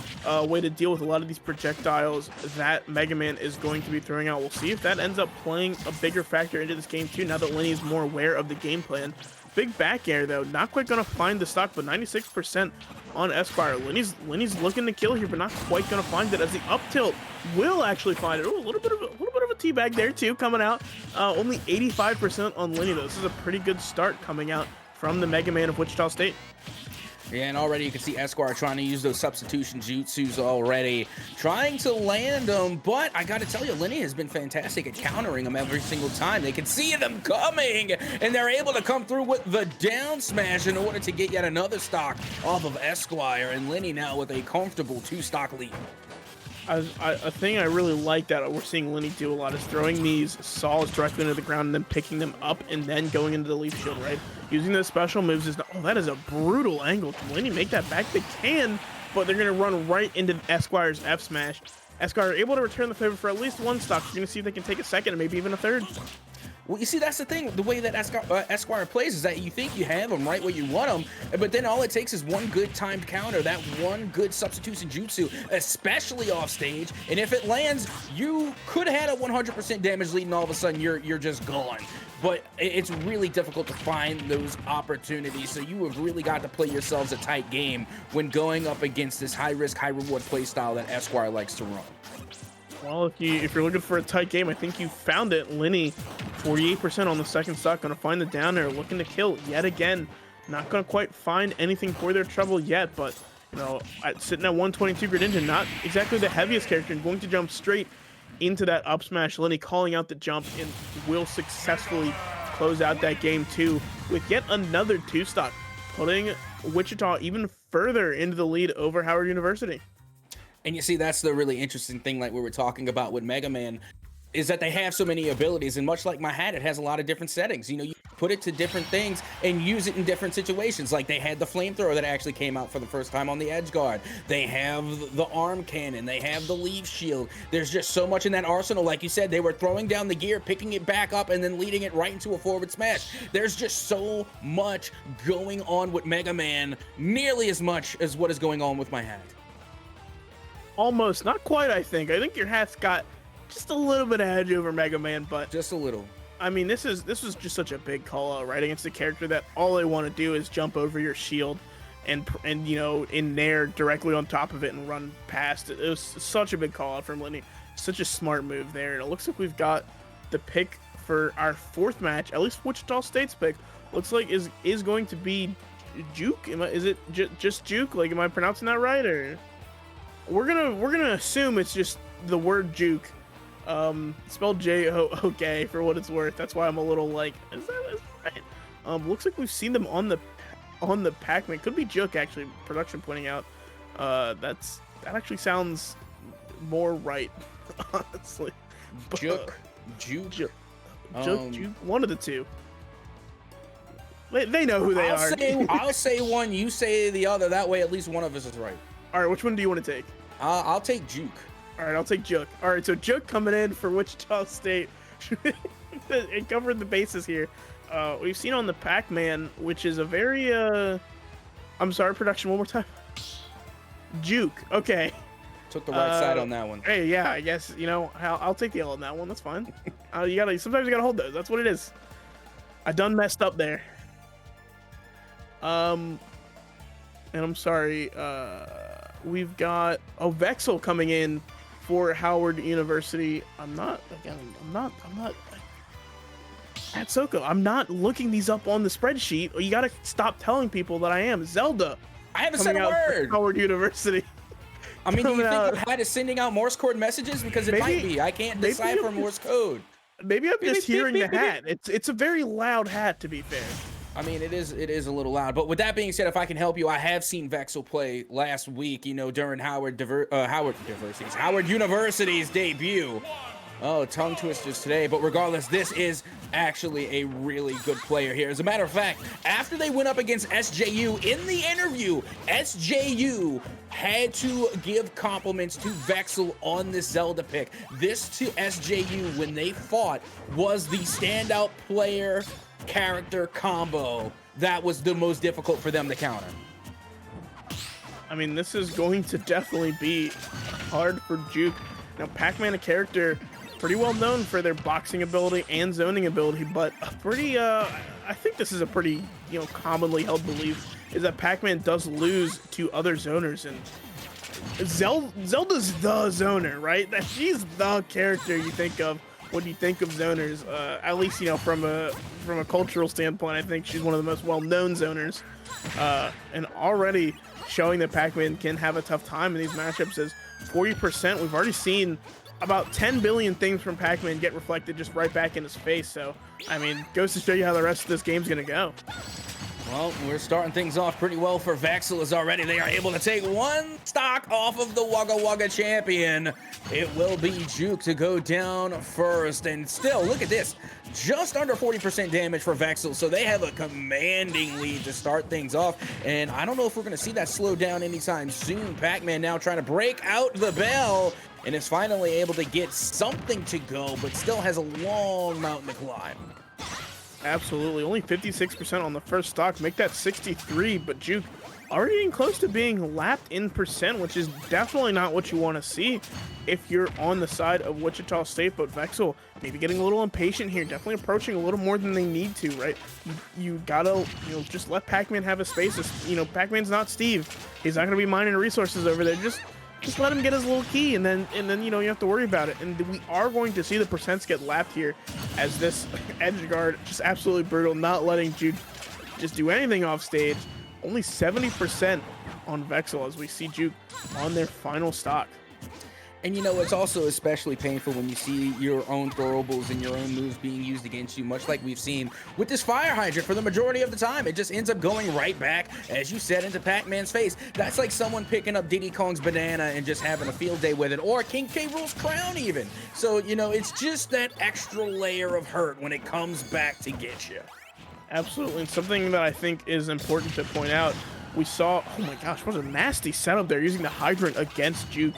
[SPEAKER 1] way to deal with a lot of these projectiles that Mega Man is going to be throwing out. We'll see if that ends up playing a bigger factor into this game too, now that Lenny is more aware of the game plan. Big back air though, not quite going to find the stock, but 96% on Esquire. Lenny's looking to kill here, but not quite going to find it, as the up tilt will actually find it. Ooh, a little bit of a teabag there too coming out. Only 85% on Lenny though. This is a pretty good start coming out from the Mega Man of Wichita State.
[SPEAKER 2] Yeah, and already you can see Esquire trying to use those substitution jutsus already, trying to land them, but I gotta tell you, Lenny has been fantastic at countering them every single time. They can see them coming, and they're able to come through with the down smash in order to get yet another stock off of Esquire, and Lenny now with a comfortable 2-stock lead.
[SPEAKER 1] A thing I really like that we're seeing Lenny do a lot is throwing these solids directly into the ground and then picking them up and then going into the leaf shield, right? Using those special moves is, oh, that is a brutal angle. Can Lenny make that back? They can, but they're going to run right into Esquire's F smash. Esquire able to return the favor for at least one stock. You're going to see if they can take a second and maybe even a third.
[SPEAKER 2] Well, you see, that's the thing. The way that Esquire plays is that you think you have him right where you want him, but then all it takes is one good timed counter, that one good substitution jutsu, especially off stage. And if it lands, you could have had a 100% damage lead, and all of a sudden you're just gone. But it's really difficult to find those opportunities. So you have really got to play yourselves a tight game when going up against this high risk, high reward play style that Esquire likes to run.
[SPEAKER 1] Well, if you're looking for a tight game, I think you found it. Lenny, 48% on the second stock, going to find the down air, looking to kill yet again. Not going to quite find anything for their trouble yet, but, you know, sitting at 122 Greninja, not exactly the heaviest character, and going to jump straight into that up smash. Lenny calling out the jump and will successfully close out that game too with yet another two stock, putting Wichita even further into the lead over Howard University.
[SPEAKER 2] And you see, that's the really interesting thing, like we were talking about with Mega Man, is that they have so many abilities, and much like my hat, it has a lot of different settings. You know, you put it to different things and use it in different situations. Like they had the flamethrower that actually came out for the first time on the edge guard. They have the arm cannon. They have the leaf shield. There's just so much in that arsenal. Like you said, they were throwing down the gear, picking it back up, and then leading it right into a forward smash. There's just so much going on with Mega Man, nearly as much as what is going on with my hat.
[SPEAKER 1] Almost, not quite, I think. I think your hat's got just a little bit of edge over Mega Man, but
[SPEAKER 2] just a little.
[SPEAKER 1] I mean, this was just such a big call out, right? Against a character that all they want to do is jump over your shield and you know, in there directly on top of it and run past it. It was such a big call out from Lenny. Such a smart move there. And it looks like we've got the pick for our fourth match, at least Wichita State's pick. Looks like is going to be Juke. Is it just Juke? Like, am I pronouncing that right, or? We're gonna assume it's just the word Juke, spelled J-O-O-K for what it's worth. That's why I'm a little like, is that right? Looks like we've seen them on the Pac-Man. Could be Juke actually. Production pointing out. That actually sounds more right, honestly.
[SPEAKER 2] Juke.
[SPEAKER 1] Juke. One of the two. They know who they are.
[SPEAKER 2] I'll say one. You say the other. That way, at least one of us is right.
[SPEAKER 1] All right, which one do you want to take?
[SPEAKER 2] I'll take Juke.
[SPEAKER 1] All right, I'll take Juke. All right, so Juke coming in for Wichita State. It covered the bases here. We've seen on the Pac-Man, which is a very, I'm sorry, production, one more time. Juke, okay.
[SPEAKER 2] Took the right side on that one.
[SPEAKER 1] Hey, yeah, I guess, you know, I'll take the L on that one. That's fine. Sometimes you gotta hold those. That's what it is. I done messed up there. And I'm sorry, we've got Vexel coming in for Howard University. I'm not at Soko. I'm not looking these up on the spreadsheet. You gotta stop telling people that I am. Zelda.
[SPEAKER 2] I haven't said a word.
[SPEAKER 1] Howard University.
[SPEAKER 2] I mean, do you think your hat is sending out Morse code messages? Because it might be. I can't decipher Morse code.
[SPEAKER 1] Maybe I'm just hearing the hat. It's a very loud hat, to be fair.
[SPEAKER 2] I mean, it is a little loud. But with that being said, if I can help you, I have seen Vexel play last week, you know, during Howard University's debut. Oh, tongue twisters today. But regardless, this is actually a really good player here. As a matter of fact, after they went up against SJU in the interview, SJU had to give compliments to Vexel on this Zelda pick. This to SJU, when they fought, was the standout player character combo that was the most difficult for them to counter.
[SPEAKER 1] I mean, this is going to definitely be hard for Juke. Now, Pac-Man, a character pretty well known for their boxing ability and zoning ability, but a pretty, I think this is a pretty, you know, commonly held belief, is that Pac-Man does lose to other zoners, and Zelda's the zoner, right? That she's the character you think of when you think of zoners. At least, you know, from a cultural standpoint, I think she's one of the most well-known zoners, and already showing that Pac-Man can have a tough time in these matchups. As 40%, we've already seen about 10 billion things from Pac-Man get reflected just right back in his face. So, I mean, goes to show you how the rest of this game's gonna go.
[SPEAKER 2] Well, we're starting things off pretty well for Vexel as already they are able to take one stock off of the Wugga Wugga champion. It will be Juke to go down first. And still, look at this. Just under 40% damage for Vexel. So they have a commanding lead to start things off. And I don't know if we're going to see that slow down anytime soon. Pac-Man now trying to break out the bell and is finally able to get something to go, but still has a long mountain to climb.
[SPEAKER 1] Absolutely, only 56% on the first stock, make that 63, but Juke already getting close to being lapped in percent, which is definitely not what you want to see if you're on the side of Wichita State, but Vexel maybe getting a little impatient here, definitely approaching a little more than they need to, right? You gotta, just let Pac-Man have his space. Pac-Man's not Steve. He's not gonna be mining resources over there. Just let him get his little key, and then you have to worry about it. And we are going to see the percents get lapped here as this edge guard just absolutely brutal, not letting Juke just do anything off stage. Only 70% on Vexel as we see Juke on their final stock.
[SPEAKER 2] And it's also especially painful when you see your own throwables and your own moves being used against you, much like we've seen with this fire hydrant for the majority of the time. It just ends up going right back, as you said, into Pac-Man's face. That's like someone picking up Diddy Kong's banana and just having a field day with it, or King K. Rool's crown even. So, it's just that extra layer of hurt when it comes back to get you.
[SPEAKER 1] Absolutely, and something that I think is important to point out, we saw, oh my gosh, what a nasty setup there using the hydrant against Juke.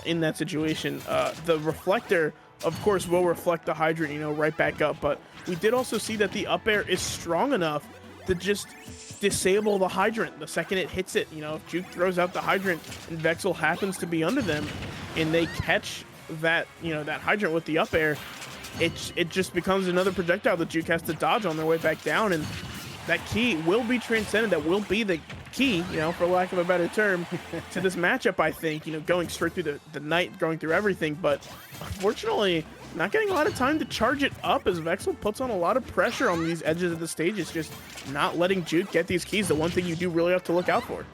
[SPEAKER 1] In that situation, the reflector, of course, will reflect the hydrant, right back up. But we did also see that the up air is strong enough to just disable the hydrant the second it hits it. If Juke throws out the hydrant and Vexel happens to be under them, and they catch that, that hydrant with the up air, it just becomes another projectile that Juke has to dodge on their way back down, and that key will be transcended. That will be the key, for lack of a better term, to this matchup, I think, going straight through the night, going through everything. But unfortunately, not getting a lot of time to charge it up as Vexel puts on a lot of pressure on these edges of the stages, just not letting Juke get these keys. The one thing you do really have to look out for.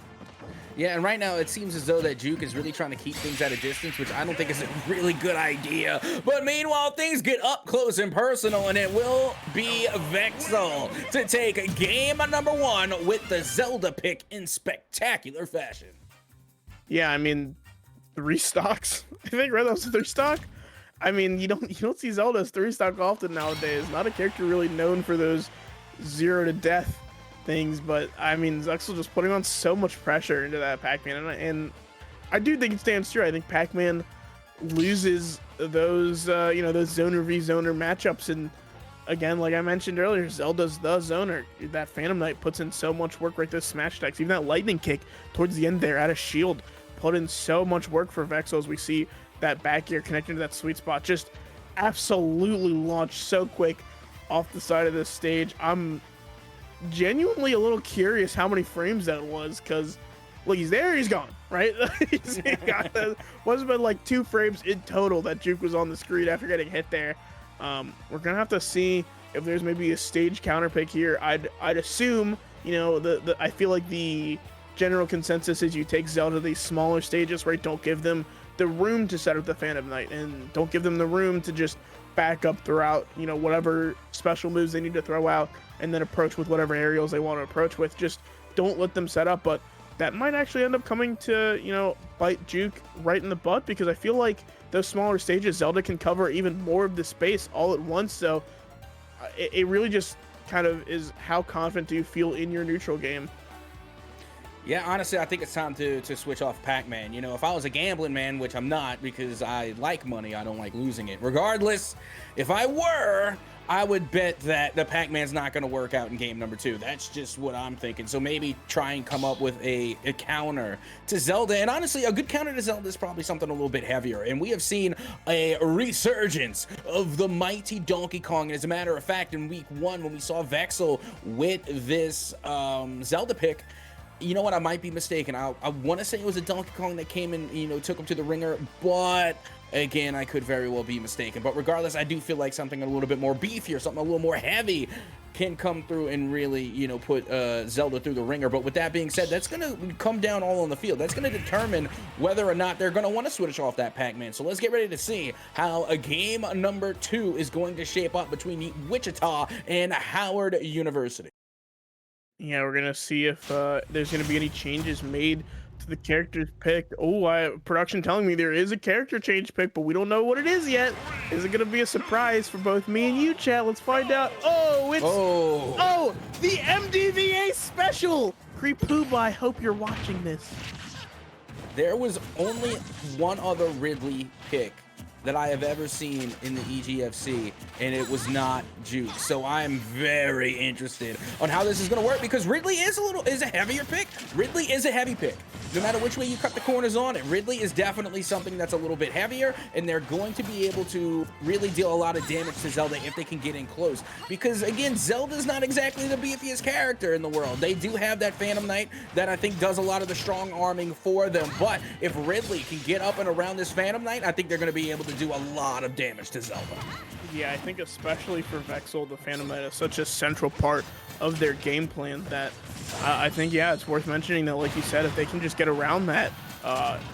[SPEAKER 2] Yeah, and right now it seems as though that Juke is really trying to keep things at a distance, which I don't think is a really good idea. But meanwhile, things get up close and personal, and it will be Vexel to take game number 1 with the Zelda pick in spectacular fashion.
[SPEAKER 1] Yeah, 3 stocks. I think, right? That was a 3 stock. You don't see Zelda's 3 stock often nowadays. Not a character really known for those 0 to death things, but Vexel just putting on so much pressure into that Pac-Man, and I do think it stands true. I think Pac-Man loses those those zoner v zoner matchups, and again, like I mentioned earlier, Zelda's the zoner. That Phantom Knight puts in so much work right there, smash attacks, even that lightning kick towards the end there at a shield put in so much work for Vexel as we see that back air connecting to that sweet spot just absolutely launched so quick off the side of this stage. I'm genuinely a little curious how many frames that was, because look, he's there, he's gone, right? What's been like 2 frames in total that Juke was on the screen after getting hit there. We're gonna have to see if there's maybe a stage counter pick here. I'd assume, I feel like the general consensus is you take Zelda to these smaller stages, right? Don't give them the room to set up the Phantom Knight, and don't give them the room to just back up throughout, whatever special moves they need to throw out, and then approach with whatever aerials they want to approach with. Just don't let them set up. But that might actually end up coming to, bite Juke right in the butt, because I feel like those smaller stages, Zelda can cover even more of the space all at once. So it really just kind of is, how confident do you feel in your neutral game?
[SPEAKER 2] Yeah, honestly, I think it's time to switch off Pac-Man. If I was a gambling man, which I'm not because I like money, I don't like losing it. Regardless, if I were, I would bet that the Pac-Man's not going to work out in game number 2. That's just what I'm thinking. So maybe try and come up with a counter to Zelda. And honestly, a good counter to Zelda is probably something a little bit heavier. And we have seen a resurgence of the mighty Donkey Kong. And as a matter of fact, in week 1, when we saw Vexel with this Zelda pick, you know what? I might be mistaken. I want to say it was a Donkey Kong that came and, took him to the ringer, but again, I could very well be mistaken. But regardless, I do feel like something a little bit more beefier, something a little more heavy can come through and really, put Zelda through the ringer. But with that being said, that's going to come down all on the field. That's going to determine whether or not they're going to want to switch off that Pac-Man. So let's get ready to see how a game number 2 is going to shape up between Wichita and Howard University.
[SPEAKER 1] Yeah, we're gonna see if there's gonna be any changes made to the characters picked. Oh, production telling me there is a character change pick, but we don't know what it is yet. Is it gonna be a surprise for both me and you, chat? Let's find out. Oh, it's the MDVA special. Creepooba, I hope you're watching this.
[SPEAKER 2] There was only one other Ridley pick that I have ever seen in the EGFC, and it was not Juke. So I'm very interested on how this is going to work, because Ridley is a heavier pick. Ridley is a heavy pick. No matter which way you cut the corners on it, Ridley is definitely something that's a little bit heavier, and they're going to be able to really deal a lot of damage to Zelda if they can get in close. Because again, Zelda's not exactly the beefiest character in the world. They do have that Phantom Knight that I think does a lot of the strong arming for them, but if Ridley can get up and around this Phantom Knight, I think they're going to be able to do a lot of damage to Zelda.
[SPEAKER 1] Yeah, I think especially for Vexel, the Phantom Knight is such a central part of their game plan that I think, yeah, it's worth mentioning that, like you said, if they can just get around that,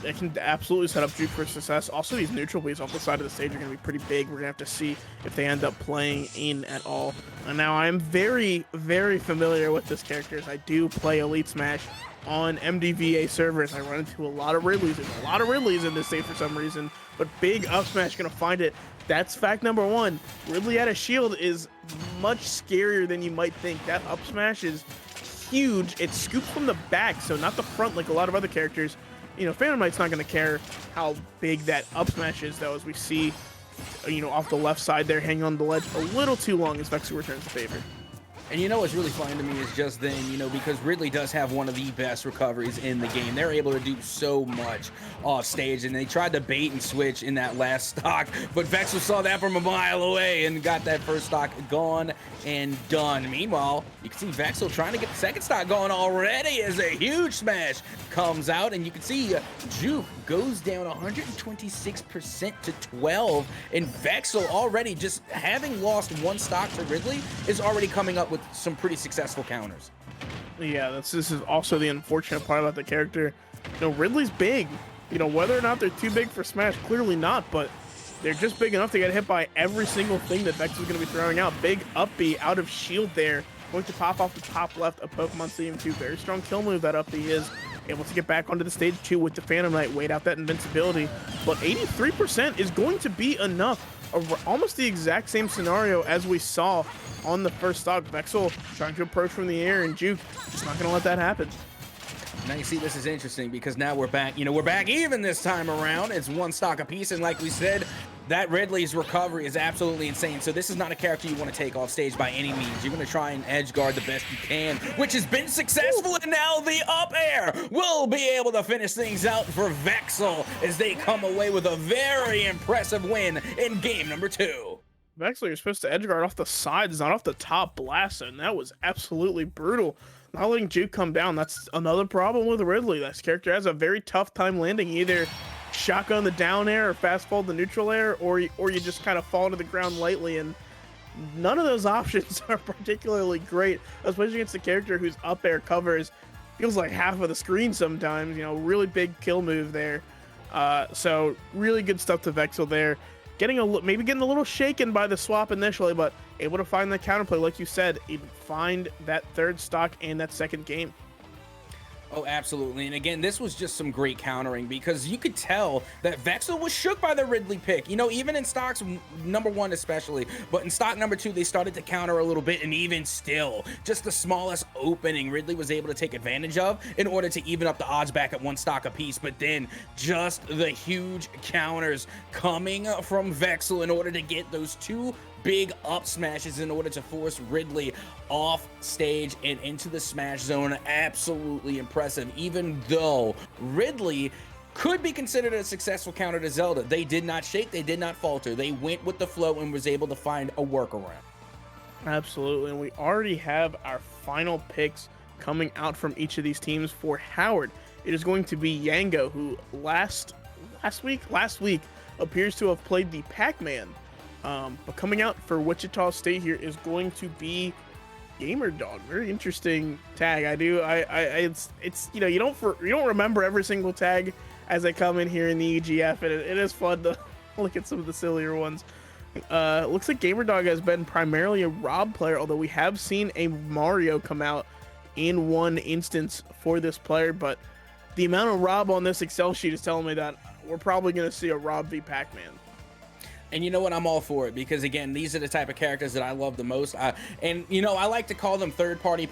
[SPEAKER 1] they can absolutely set up Juke for success. Also, these neutral beats off the side of the stage are going to be pretty big. We're going to have to see if they end up playing in at all. And now I'm very, very familiar with this character, as I do play Elite Smash on MDVA servers. I run into a lot of Ridleys. There's a lot of Ridleys in this state for some reason, but big up smash gonna find it. That's fact number one. Ridley at a shield is much scarier than you might think. That up smash is huge. It scoops from the back, so not the front like a lot of other characters. You know, Phantom Knight's not gonna care how big that up smash is, though, as we see, you know, off the left side there, hanging on the ledge a little too long as Vexel returns the favor.
[SPEAKER 2] And you know what's really funny to me is just then, you know, because Ridley does have one of the best recoveries in the game. They're able to do so much off stage, and they tried to bait and switch in that last stock, but Vexel saw that from a mile away and got that first stock gone and done. Meanwhile, you can see Vexel trying to get the second stock going already as a huge smash comes out, and you can see Juke goes down 126% to 12, and Vexel already, just having lost one stock to Ridley, is already coming up with some pretty successful counters.
[SPEAKER 1] Yeah, this is also the unfortunate part about the character. You know, Ridley's big. You know, whether or not they're too big for Smash, clearly not, but they're just big enough to get hit by every single thing that Vex is going to be throwing out. Big up B out of shield there, going to pop off the top left of Pokemon Stadium 2. Very strong kill move that up B is. Able to get back onto the stage 2 with the Phantom Knight, wait out that invincibility. But 83% is going to be enough. Almost the exact same scenario as we saw on the first stock. Vexel trying to approach from the air, and Juke just not going to let that happen.
[SPEAKER 2] Now you see, this is interesting because now we're back, you know, we're back even this time around. It's one stock apiece, and like we said, that Ridley's recovery is absolutely insane. So this is not a character you want to take off stage by any means. You're going to try and edge guard the best you can, which has been successful, and now the up air will be able to finish things out for Vexel as they come away with a very impressive win in game number 2.
[SPEAKER 1] Vexel, you're supposed to edge guard off the sides, not off the top blast, and that was absolutely brutal. Not letting Juke come down, that's another problem with Ridley. This character has a very tough time landing, either shotgun the down air or fast fall the neutral air, or you just kind of fall to the ground lightly, and none of those options are particularly great, especially against a character whose up air covers feels like half of the screen sometimes. You know, really big kill move there. So really good stuff to Vexel there. Maybe getting a little shaken by the swap initially, but able to find the counterplay, like you said, even find that third stock and that second game.
[SPEAKER 2] Oh, absolutely. And again, this was just some great countering, because you could tell that Vexel was shook by the Ridley pick. You know, even in stocks number 1 especially, but in stock number 2, they started to counter a little bit, and even still, just the smallest opening Ridley was able to take advantage of in order to even up the odds back at one stock apiece. But then just the huge counters coming from Vexel in order to get those 2 big up smashes in order to force Ridley off stage and into the smash zone. Absolutely impressive. Even though Ridley could be considered a successful counter to Zelda, they did not shake, they did not falter. They went with the flow and was able to find a workaround.
[SPEAKER 1] Absolutely, and we already have our final picks coming out from each of these teams. For Howard, it is going to be Yango, who last week appears to have played the Pac-Man. But coming out for Wichita State here is going to be Gamer Dog. Very interesting tag. It's you know, you don't remember every single tag as they come in here in the EGF, and it is fun to look at some of the sillier ones. Looks like Gamer Dog has been primarily a Rob player, although we have seen a Mario come out in one instance for this player, but the amount of Rob on this Excel sheet is telling me that we're probably going to see a Rob v Pac-Man.
[SPEAKER 2] And you know what? I'm all for it because, again, these are the type of characters that I love the most. And you know, I like to call them third-party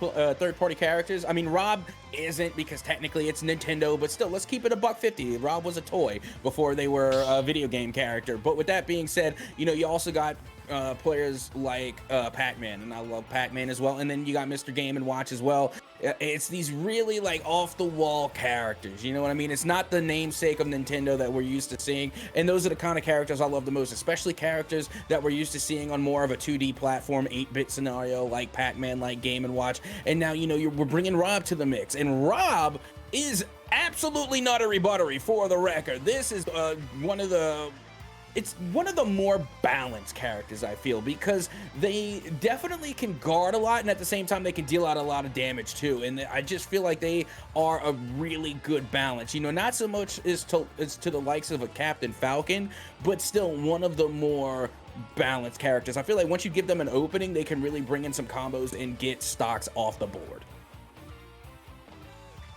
[SPEAKER 2] characters. I mean, Rob isn't because technically it's Nintendo, but still, let's keep it $1.50. Rob was a toy before they were a video game character. But with that being said, you know, you also got players like Pac-Man, and I love Pac-Man as well. And then you got Mr. Game and Watch as well. It's these really like off-the-wall characters, you know what I mean? It's not the namesake of Nintendo that we're used to seeing, and those are the kind of characters I love the most, especially characters that we're used to seeing on more of a 2D platform, 8-bit scenario like Pac-Man, like Game and Watch. And now, you know, we're bringing Rob to the mix, and Rob is absolutely not a rebuttery, for the record. This is it's one of the more balanced characters, I feel, because they definitely can guard a lot, and at the same time they can deal out a lot of damage too. And I just feel like they are a really good balance, you know, not so much as to the likes of a Captain Falcon, but still one of the more balanced characters. I feel like once you give them an opening, they can really bring in some combos and get stocks off the board.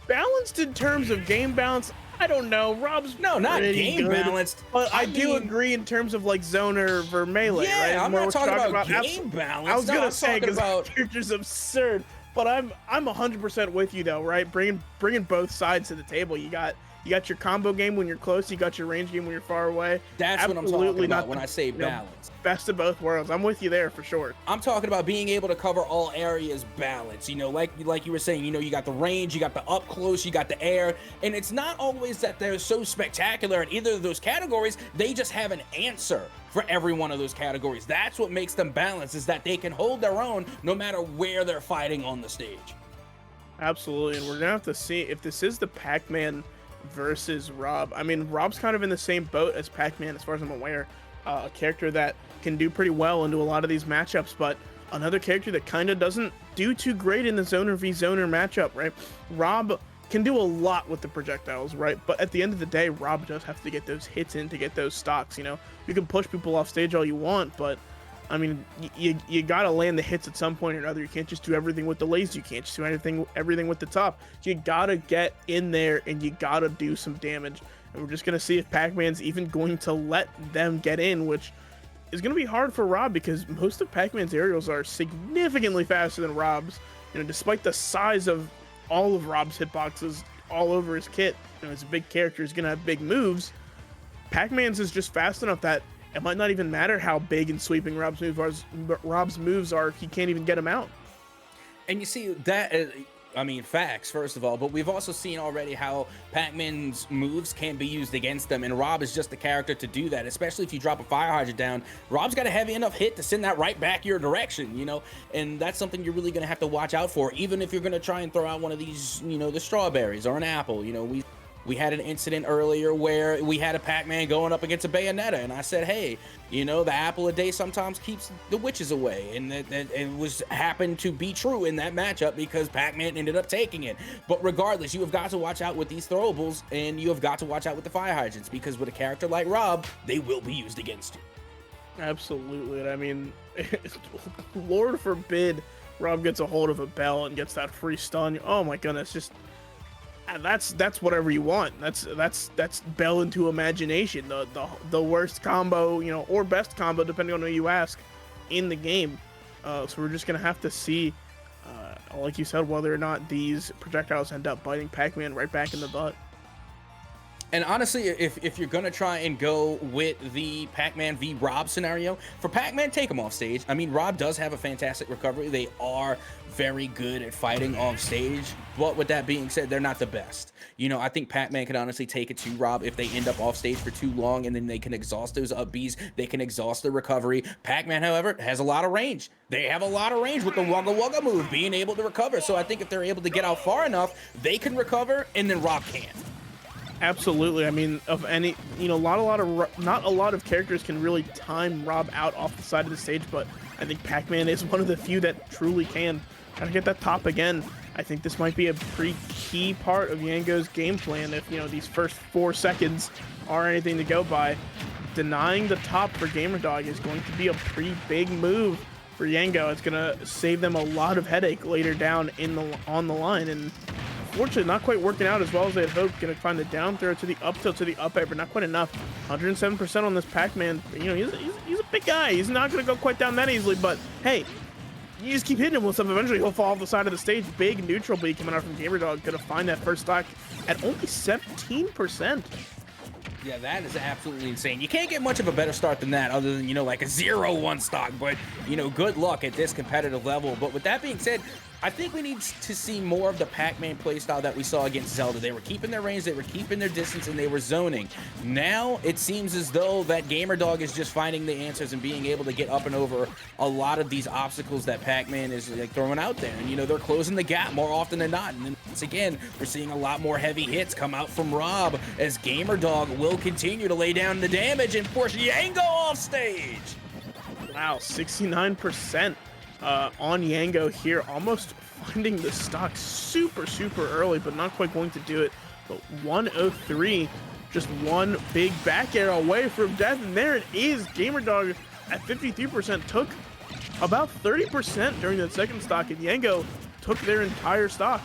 [SPEAKER 1] Balanced in terms of game balance, I don't know. Rob's
[SPEAKER 2] not game
[SPEAKER 1] good,
[SPEAKER 2] balanced,
[SPEAKER 1] but I do agree in terms of like zoner ver melee.
[SPEAKER 2] Yeah,
[SPEAKER 1] right?
[SPEAKER 2] I'm not talking about game balance.
[SPEAKER 1] I was gonna say because
[SPEAKER 2] about
[SPEAKER 1] character's absurd, but I'm 100% with you though, right? Bringing both sides to the table. You got your combo game when you're close. You got your range game when you're far away.
[SPEAKER 2] That's
[SPEAKER 1] Absolutely
[SPEAKER 2] what I'm talking about
[SPEAKER 1] not
[SPEAKER 2] when I say balance.
[SPEAKER 1] Best of both worlds. I'm with you there for sure.
[SPEAKER 2] I'm talking about being able to cover all areas balance. You know, like you were saying, you know, you got the range, you got the up close, you got the air, and it's not always that they're so spectacular in either of those categories. They just have an answer for every one of those categories. That's what makes them balanced, is that they can hold their own no matter where they're fighting on the stage.
[SPEAKER 1] Absolutely, and we're gonna have to see if this is the Pac-Man versus Rob. I mean, Rob's kind of in the same boat as Pac-Man as far as I'm aware. A character that can do pretty well into a lot of these matchups, but another character that kind of doesn't do too great in the zoner v zoner matchup, right? Rob can do a lot with the projectiles, right? But at the end of the day, Rob does have to get those hits in to get those stocks, you know? You can push people off stage all you want, but I mean, you gotta land the hits at some point or another. You can't just do everything with the laser. You can't just do everything with the top. You gotta get in there and you gotta do some damage. And we're just gonna see if Pac-Man's even going to let them get in, which is gonna be hard for Rob because most of Pac-Man's aerials are significantly faster than Rob's. You know, despite the size of all of Rob's hitboxes all over his kit, you know, he's a big character, he's gonna have big moves. Pac-Man's is just fast enough that it might not even matter how big and sweeping Rob's moves are. He can't even get them out.
[SPEAKER 2] And you see that, I mean, facts, first of all, but we've also seen already how Pac-Man's moves can be used against them, and Rob is just the character to do that, especially if you drop a fire hydrant down. Rob's got a heavy enough hit to send that right back your direction, you know, and that's something you're really going to have to watch out for, even if you're going to try and throw out one of these, you know, the strawberries or an apple. You know, we had an incident earlier where we had a Pac-Man going up against a Bayonetta, and I said, hey, you know, the apple a day sometimes keeps the witches away, and it happened to be true in that matchup because Pac-Man ended up taking it. But regardless, you have got to watch out with these throwables, and you have got to watch out with the fire hydrants, because with a character like Rob, they will be used against you.
[SPEAKER 1] Absolutely. I mean, Lord forbid Rob gets a hold of a bell and gets that free stun. Oh my goodness, just that's whatever you want. That's bell into imagination. The worst combo, you know, or best combo depending on who you ask, in the game. So we're just gonna have to see, like you said, whether or not these projectiles end up biting Pac-Man right back in the butt.
[SPEAKER 2] And honestly, if you're gonna try and go with the Pac-Man v Rob scenario, for Pac-Man, take him off stage. I mean, Rob does have a fantastic recovery. They are very good at fighting off stage, but with that being said, they're not the best. You know, I think Pac-Man can honestly take it to Rob if they end up off stage for too long, and then they can exhaust those up Bs, they can exhaust the recovery. Pac-Man, however, has a lot of range. They have a lot of range with the Wugga Wugga move, being able to recover. So I think if they're able to get out far enough, they can recover, and then Rob can't.
[SPEAKER 1] Absolutely. I mean, of any, you know, not a lot of characters can really time Rob out off the side of the stage, but I think Pac-Man is one of the few that truly can. Trying to get that top again. I think this might be a pretty key part of Yango's game plan. If, you know, these first 4 seconds are anything to go by, denying the top for GamerDog is going to be a pretty big move for Yango. It's gonna save them a lot of headache later down on the line, and unfortunately not quite working out as well as they had hoped. Gonna find the down throw to the up tilt to the up air, but not quite enough. 107% on this Pac-Man. You know, he's a big guy. He's not gonna go quite down that easily, but hey, you just keep hitting him with stuff. Eventually he'll fall off the side of the stage. Big neutral beat coming out from GamerDog. Gonna find that first stock at only 17%.
[SPEAKER 2] Yeah, that is absolutely insane. You can't get much of a better start than that other than, you know, like a 0-1 stock. But, you know, good luck at this competitive level. But with that being said, I think we need to see more of the Pac-Man playstyle that we saw against Zelda. They were keeping their range, they were keeping their distance, and they were zoning. Now it seems as though that GamerDog is just finding the answers and being able to get up and over a lot of these obstacles that Pac-Man is like throwing out there. And, you know, they're closing the gap more often than not. And then once again, we're seeing a lot more heavy hits come out from Rob as GamerDog will continue to lay down the damage and push Yango off stage.
[SPEAKER 1] Wow, 69%. On Yango here, almost finding the stock super early, but not quite going to do it. But 103, just one big back air away from death, and there it is. GamerDog at 53% took about 30% during that second stock, and Yango took their entire stock.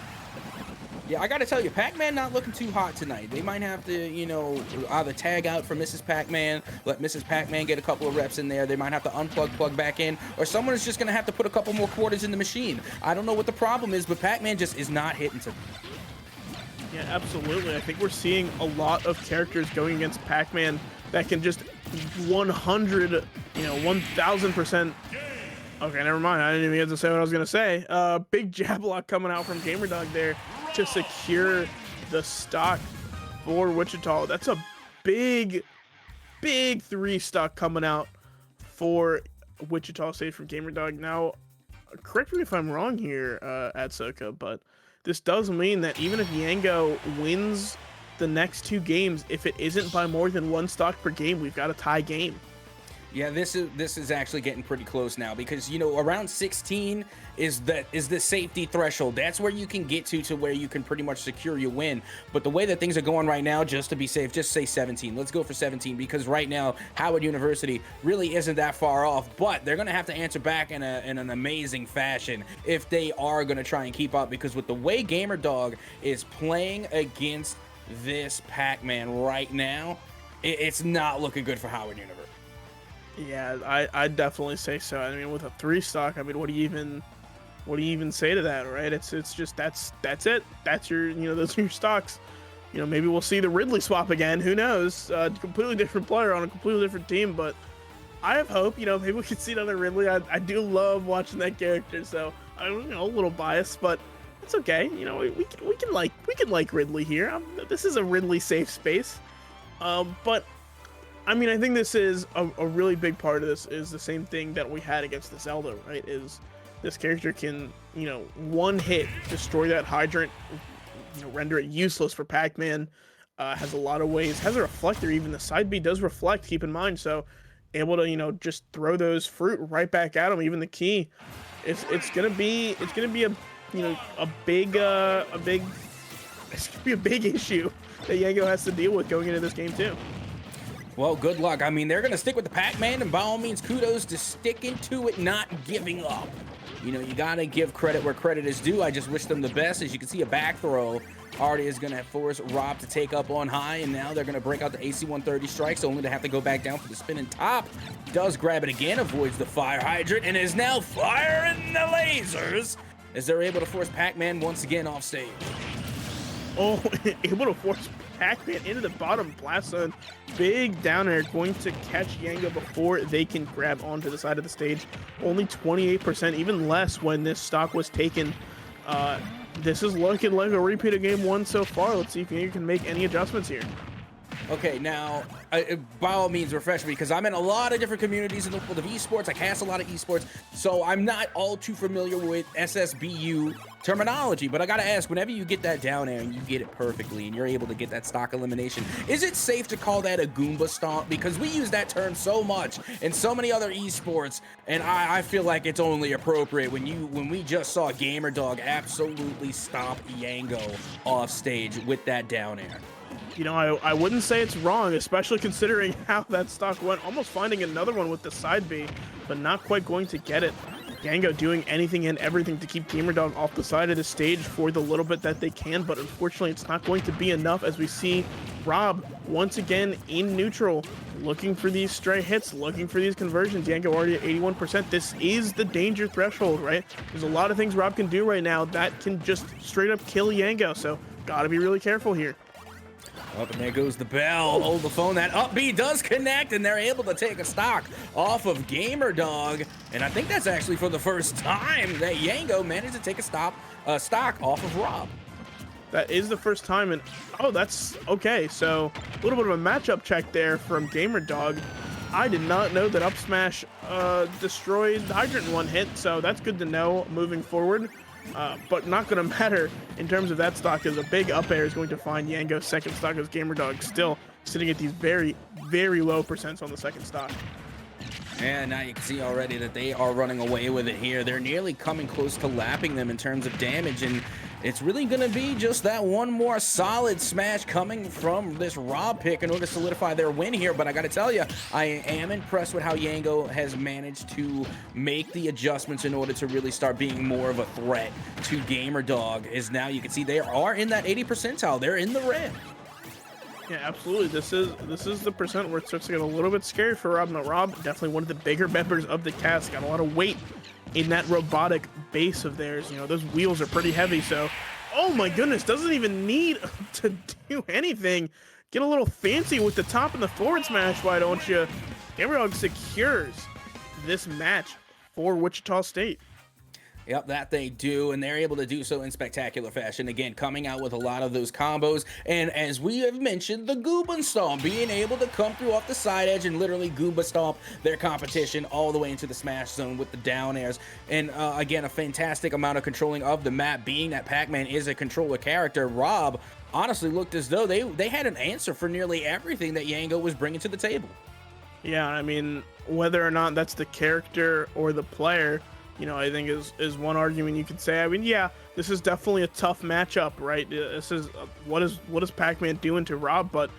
[SPEAKER 2] Yeah, I gotta tell you, Pac-Man not looking too hot tonight. They might have to, you know, either tag out for Mrs. Pac-Man, let Mrs. Pac-Man get a couple of reps in there. They might have to unplug, plug back in, or someone is just gonna have to put a couple more quarters in the machine. I don't know what the problem is, but Pac-Man just is not hitting to.
[SPEAKER 1] Yeah, absolutely. I think we're seeing a lot of characters going against Pac-Man that can just 100, you know, 1000%. Okay, never mind. I didn't even get to say what I was gonna say. Big jab lock coming out from GamerDog there to secure the stock for Wichita. That's a big 3 stock coming out for Wichita State from GamerDog. Now, correct me if I'm wrong here, at Soka, but this does mean that even if Yango wins the next 2 games, if it isn't by more than 1 stock per game, we've got a tie game.
[SPEAKER 2] Yeah, this is actually getting pretty close now because, you know, around 16 is the safety threshold. That's where you can get to where you can pretty much secure your win. But the way that things are going right now, just to be safe, just say 17. Let's go for 17 because right now Howard University really isn't that far off, but they're going to have to answer back in an amazing fashion if they are going to try and keep up, because with the way GamerDog is playing against this Pac-Man right now, it's not looking good for Howard University.
[SPEAKER 1] Yeah, I'd definitely say so. I mean, with a 3 stock, I mean, what do you even say to that, right? It's just that's it. That's your, you know, those are your stocks. You know, maybe we'll see the Ridley swap again. Who knows? Completely different player on a completely different team, but I have hope. You know, maybe we could see another Ridley. I do love watching that character, so I'm, you know, a little biased, but it's okay. You know, we can like Ridley here. This is a Ridley safe space, but. I mean, I think this is a really big part of this is the same thing that we had against the Zelda, right? Is this character can, you know, 1 hit destroy that hydrant, you know, render it useless for Pac-Man. Has a lot of ways, has a reflector, even the side B does reflect, keep in mind, so able to, you know, just throw those fruit right back at him. Even the key, it's gonna be a, you know, a big it's gonna be a big issue that Yango has to deal with going into this game too.
[SPEAKER 2] Well, good luck. I mean, they're going to stick with the Pac-Man, and by all means, kudos to sticking to it, not giving up. You know, you got to give credit where credit is due. I just wish them the best. As you can see, a back throw already is going to force Rob to take up on high, and now they're going to break out the AC-130 strikes, only to have to go back down for the spinning top. Does grab it again, avoids the fire hydrant, and is now firing the lasers as they're able to force Pac-Man once again off stage.
[SPEAKER 1] Oh, able to force Pac-Man into the bottom blast zone. Big down air going to catch Yango before they can grab onto the side of the stage. Only 28%, even less when this stock was taken. This is looking like a repeat of game 1 so far. Let's see if Yango can make any adjustments here.
[SPEAKER 2] Okay, now, by all means, refresh me, because I'm in a lot of different communities in the world of esports. I cast a lot of esports, so I'm not all too familiar with SSBU terminology, but I gotta ask, whenever you get that down air and you get it perfectly and you're able to get that stock elimination, is it safe to call that a Goomba stomp? Because we use that term so much in so many other esports, and I feel like it's only appropriate when we just saw GamerDog absolutely stomp Yango off stage with that down air.
[SPEAKER 1] You know, I wouldn't say it's wrong, especially considering how that stock went. Almost finding another one with the side B, but not quite going to get it. Yango doing anything and everything to keep GamerDog off the side of the stage for the little bit that they can, but unfortunately it's not going to be enough as we see Rob once again in neutral, looking for these stray hits, looking for these conversions. Yango already at 81%. This is the danger threshold, right? There's a lot of things Rob can do right now that can just straight up kill Yango, so gotta be really careful here.
[SPEAKER 2] Up and there goes the bell. Oh, the phone. That up B does connect, and they're able to take a stock off of GamerDog. And I think that's actually for the first time that Yango managed to take a stock off of Rob.
[SPEAKER 1] That is the first time, and oh, that's okay. So a little bit of a matchup check there from GamerDog. I did not know that up smash destroyed Hydrant in one hit, so that's good to know moving forward. But not going to matter in terms of that stock, as a big up air is going to find Yango's second stock, as GamerDog still sitting at these very, very low percents on the second stock.
[SPEAKER 2] And now you can see already that they are running away with it here. They're nearly coming close to lapping them in terms of damage, and it's really going to be just that one more solid smash coming from this Rob pick in order to solidify their win here. But I got to tell you, I am impressed with how Yango has managed to make the adjustments in order to really start being more of a threat to GamerDog. As now you can see they are in that 80 percentile. They're in the red.
[SPEAKER 1] Yeah, absolutely. This is the percent where it starts to get a little bit scary for Rob. Now, Rob, definitely one of the bigger members of the cast, got a lot of weight in that robotic base of theirs. You know, those wheels are pretty heavy, so oh my goodness, doesn't even need to do anything. Get a little fancy with the top and the forward smash, why don't you? GamerDog secures this match for Wichita State.
[SPEAKER 2] Yep, that they do, and they're able to do so in spectacular fashion. Again, coming out with a lot of those combos, and as we have mentioned, the Goomba Stomp, being able to come through off the side edge and literally Goomba Stomp their competition all the way into the smash zone with the down airs. And again, a fantastic amount of controlling of the map, being that Pac-Man is a controller character. Rob honestly looked as though they had an answer for nearly everything that Yango was bringing to the table.
[SPEAKER 1] Yeah, I mean, whether or not that's the character or the player, you know, I think is one argument you could say. I mean, yeah, this is definitely a tough matchup, right? This is what is Pac-Man doing to Rob? But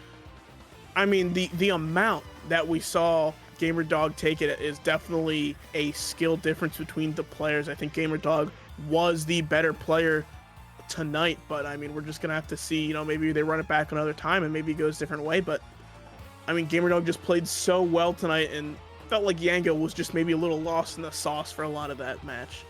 [SPEAKER 1] I mean, the amount that we saw GamerDog take it is definitely a skill difference between the players. I think GamerDog was the better player tonight, but I mean, we're just gonna have to see. You know, maybe they run it back another time and maybe it goes a different way. But I mean, GamerDog just played so well tonight, and felt like Yango was just maybe a little lost in the sauce for a lot of that match.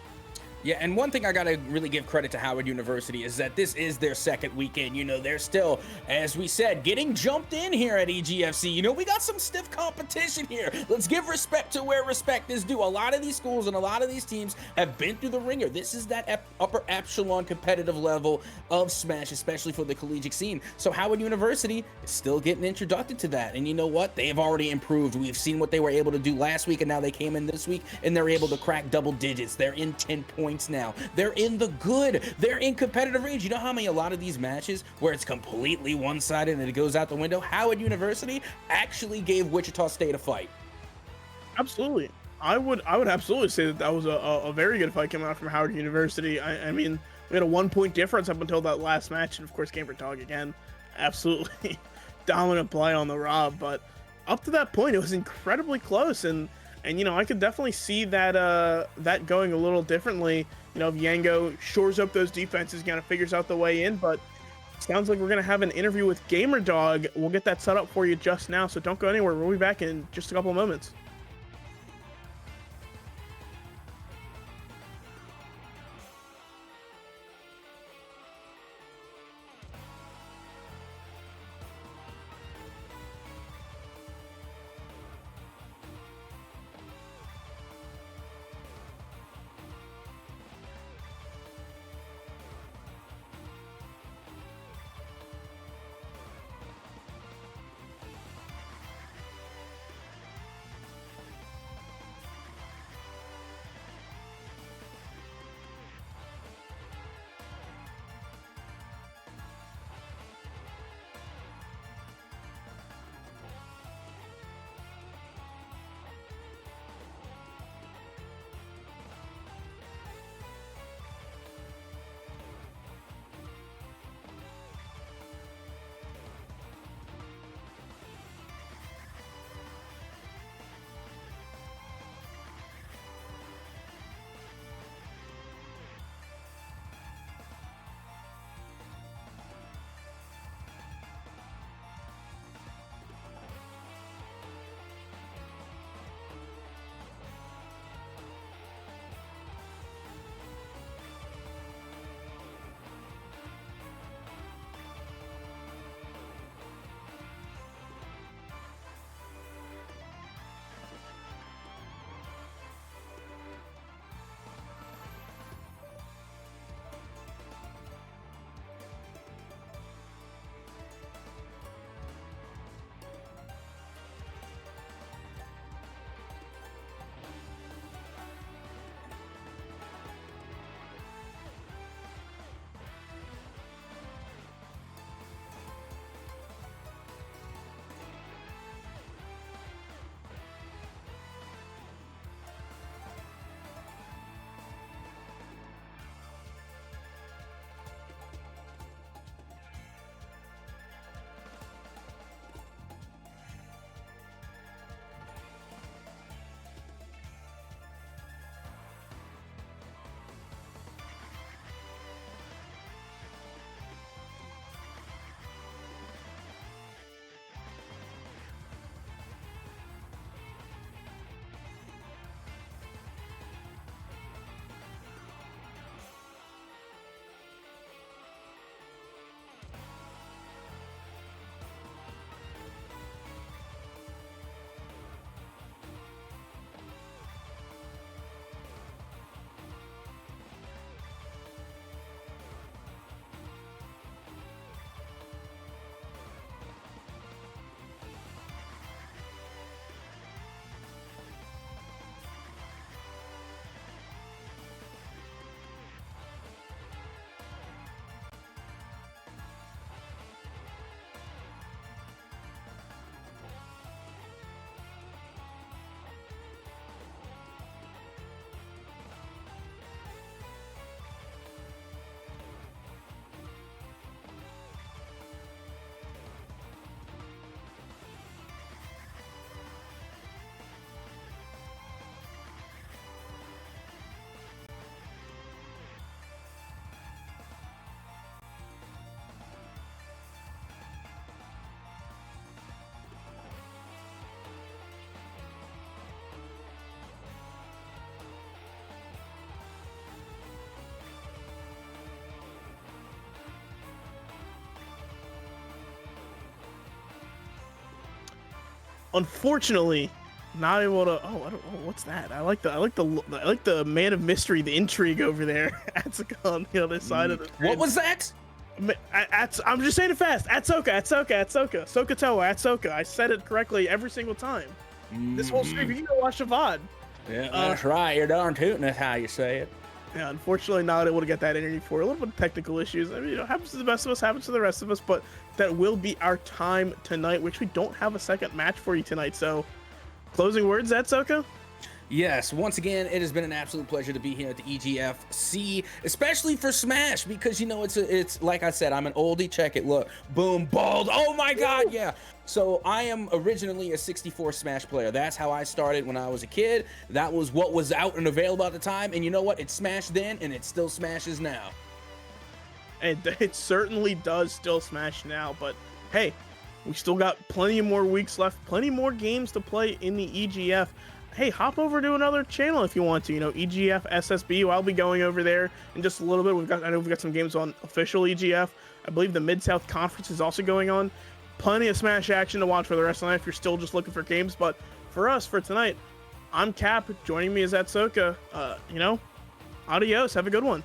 [SPEAKER 2] Yeah, and one thing I gotta really give credit to Howard University is that this is their second weekend. You know, they're still, as we said, getting jumped in here at EGFC. You know, we got some stiff competition here. Let's give respect to where respect is due. A lot of these schools and a lot of these teams have been through the ringer. This is that upper echelon competitive level of Smash, especially for the collegiate scene. So Howard University is still getting introduced to that. And you know what? They've already improved. We've seen what they were able to do last week, and now they came in this week, and they're able to crack double digits. They're in 10 points now. They're in the good. They're in competitive range. You know how many a lot of these matches where it's completely one-sided and it goes out the window? Howard University actually gave Wichita State a fight.
[SPEAKER 1] Absolutely. I would absolutely say that was a very good fight coming out from Howard University. I mean, we had a 1-point difference up until that last match, and of course GamerDog again, absolutely dominant play on the Rob, but up to that point it was incredibly close, and you know, I could definitely see that that going a little differently. You know, if Yango shores up those defenses, kind of figures out the way in. But it sounds like we're gonna have an interview with GamerDog. We'll get that set up for you just now, so don't go anywhere. We'll be back in just a couple of moments. unfortunately, not able to. Oh, I don't. Oh, what's that? I like the man of mystery, the intrigue over there. Atsuka on the other side of the screen.
[SPEAKER 2] What was that?
[SPEAKER 1] I'm just saying it fast. Atsuka. Sokotoa, Atsuka. I said it correctly every single time. This whole stream, you can watch the VOD.
[SPEAKER 2] Yeah, that's right. You're darn tootin'. That's how you say it.
[SPEAKER 1] Yeah, unfortunately, not able to get that interview for a little bit of technical issues. I mean, happens to the best of us, happens to the rest of us, but that will be our time tonight, which we don't have a second match for you tonight. So, closing words, Atsuka?
[SPEAKER 2] Yes, once again, it has been an absolute pleasure to be here at the EGFC, especially for Smash, because, you know, it's like I said, I'm an oldie. Check it, look, boom, bald, oh my god, yeah. So I am originally a 64 Smash player. That's how I started when I was a kid. That was what was out and available at the time, and you know what? It smashed then, and it still smashes now.
[SPEAKER 1] And it certainly does still smash now, but hey, we still got plenty more weeks left, plenty more games to play in the EGF. Hey, hop over to another channel if you want to. You know, EGF, SSBU. I'll be going over there in just a little bit. I know we've got some games on official EGF. I believe the Mid-South Conference is also going on. Plenty of Smash action to watch for the rest of the night if you're still just looking for games. But for us, for tonight, I'm Cap. Joining me is Atsuka. You know, adios. Have a good one.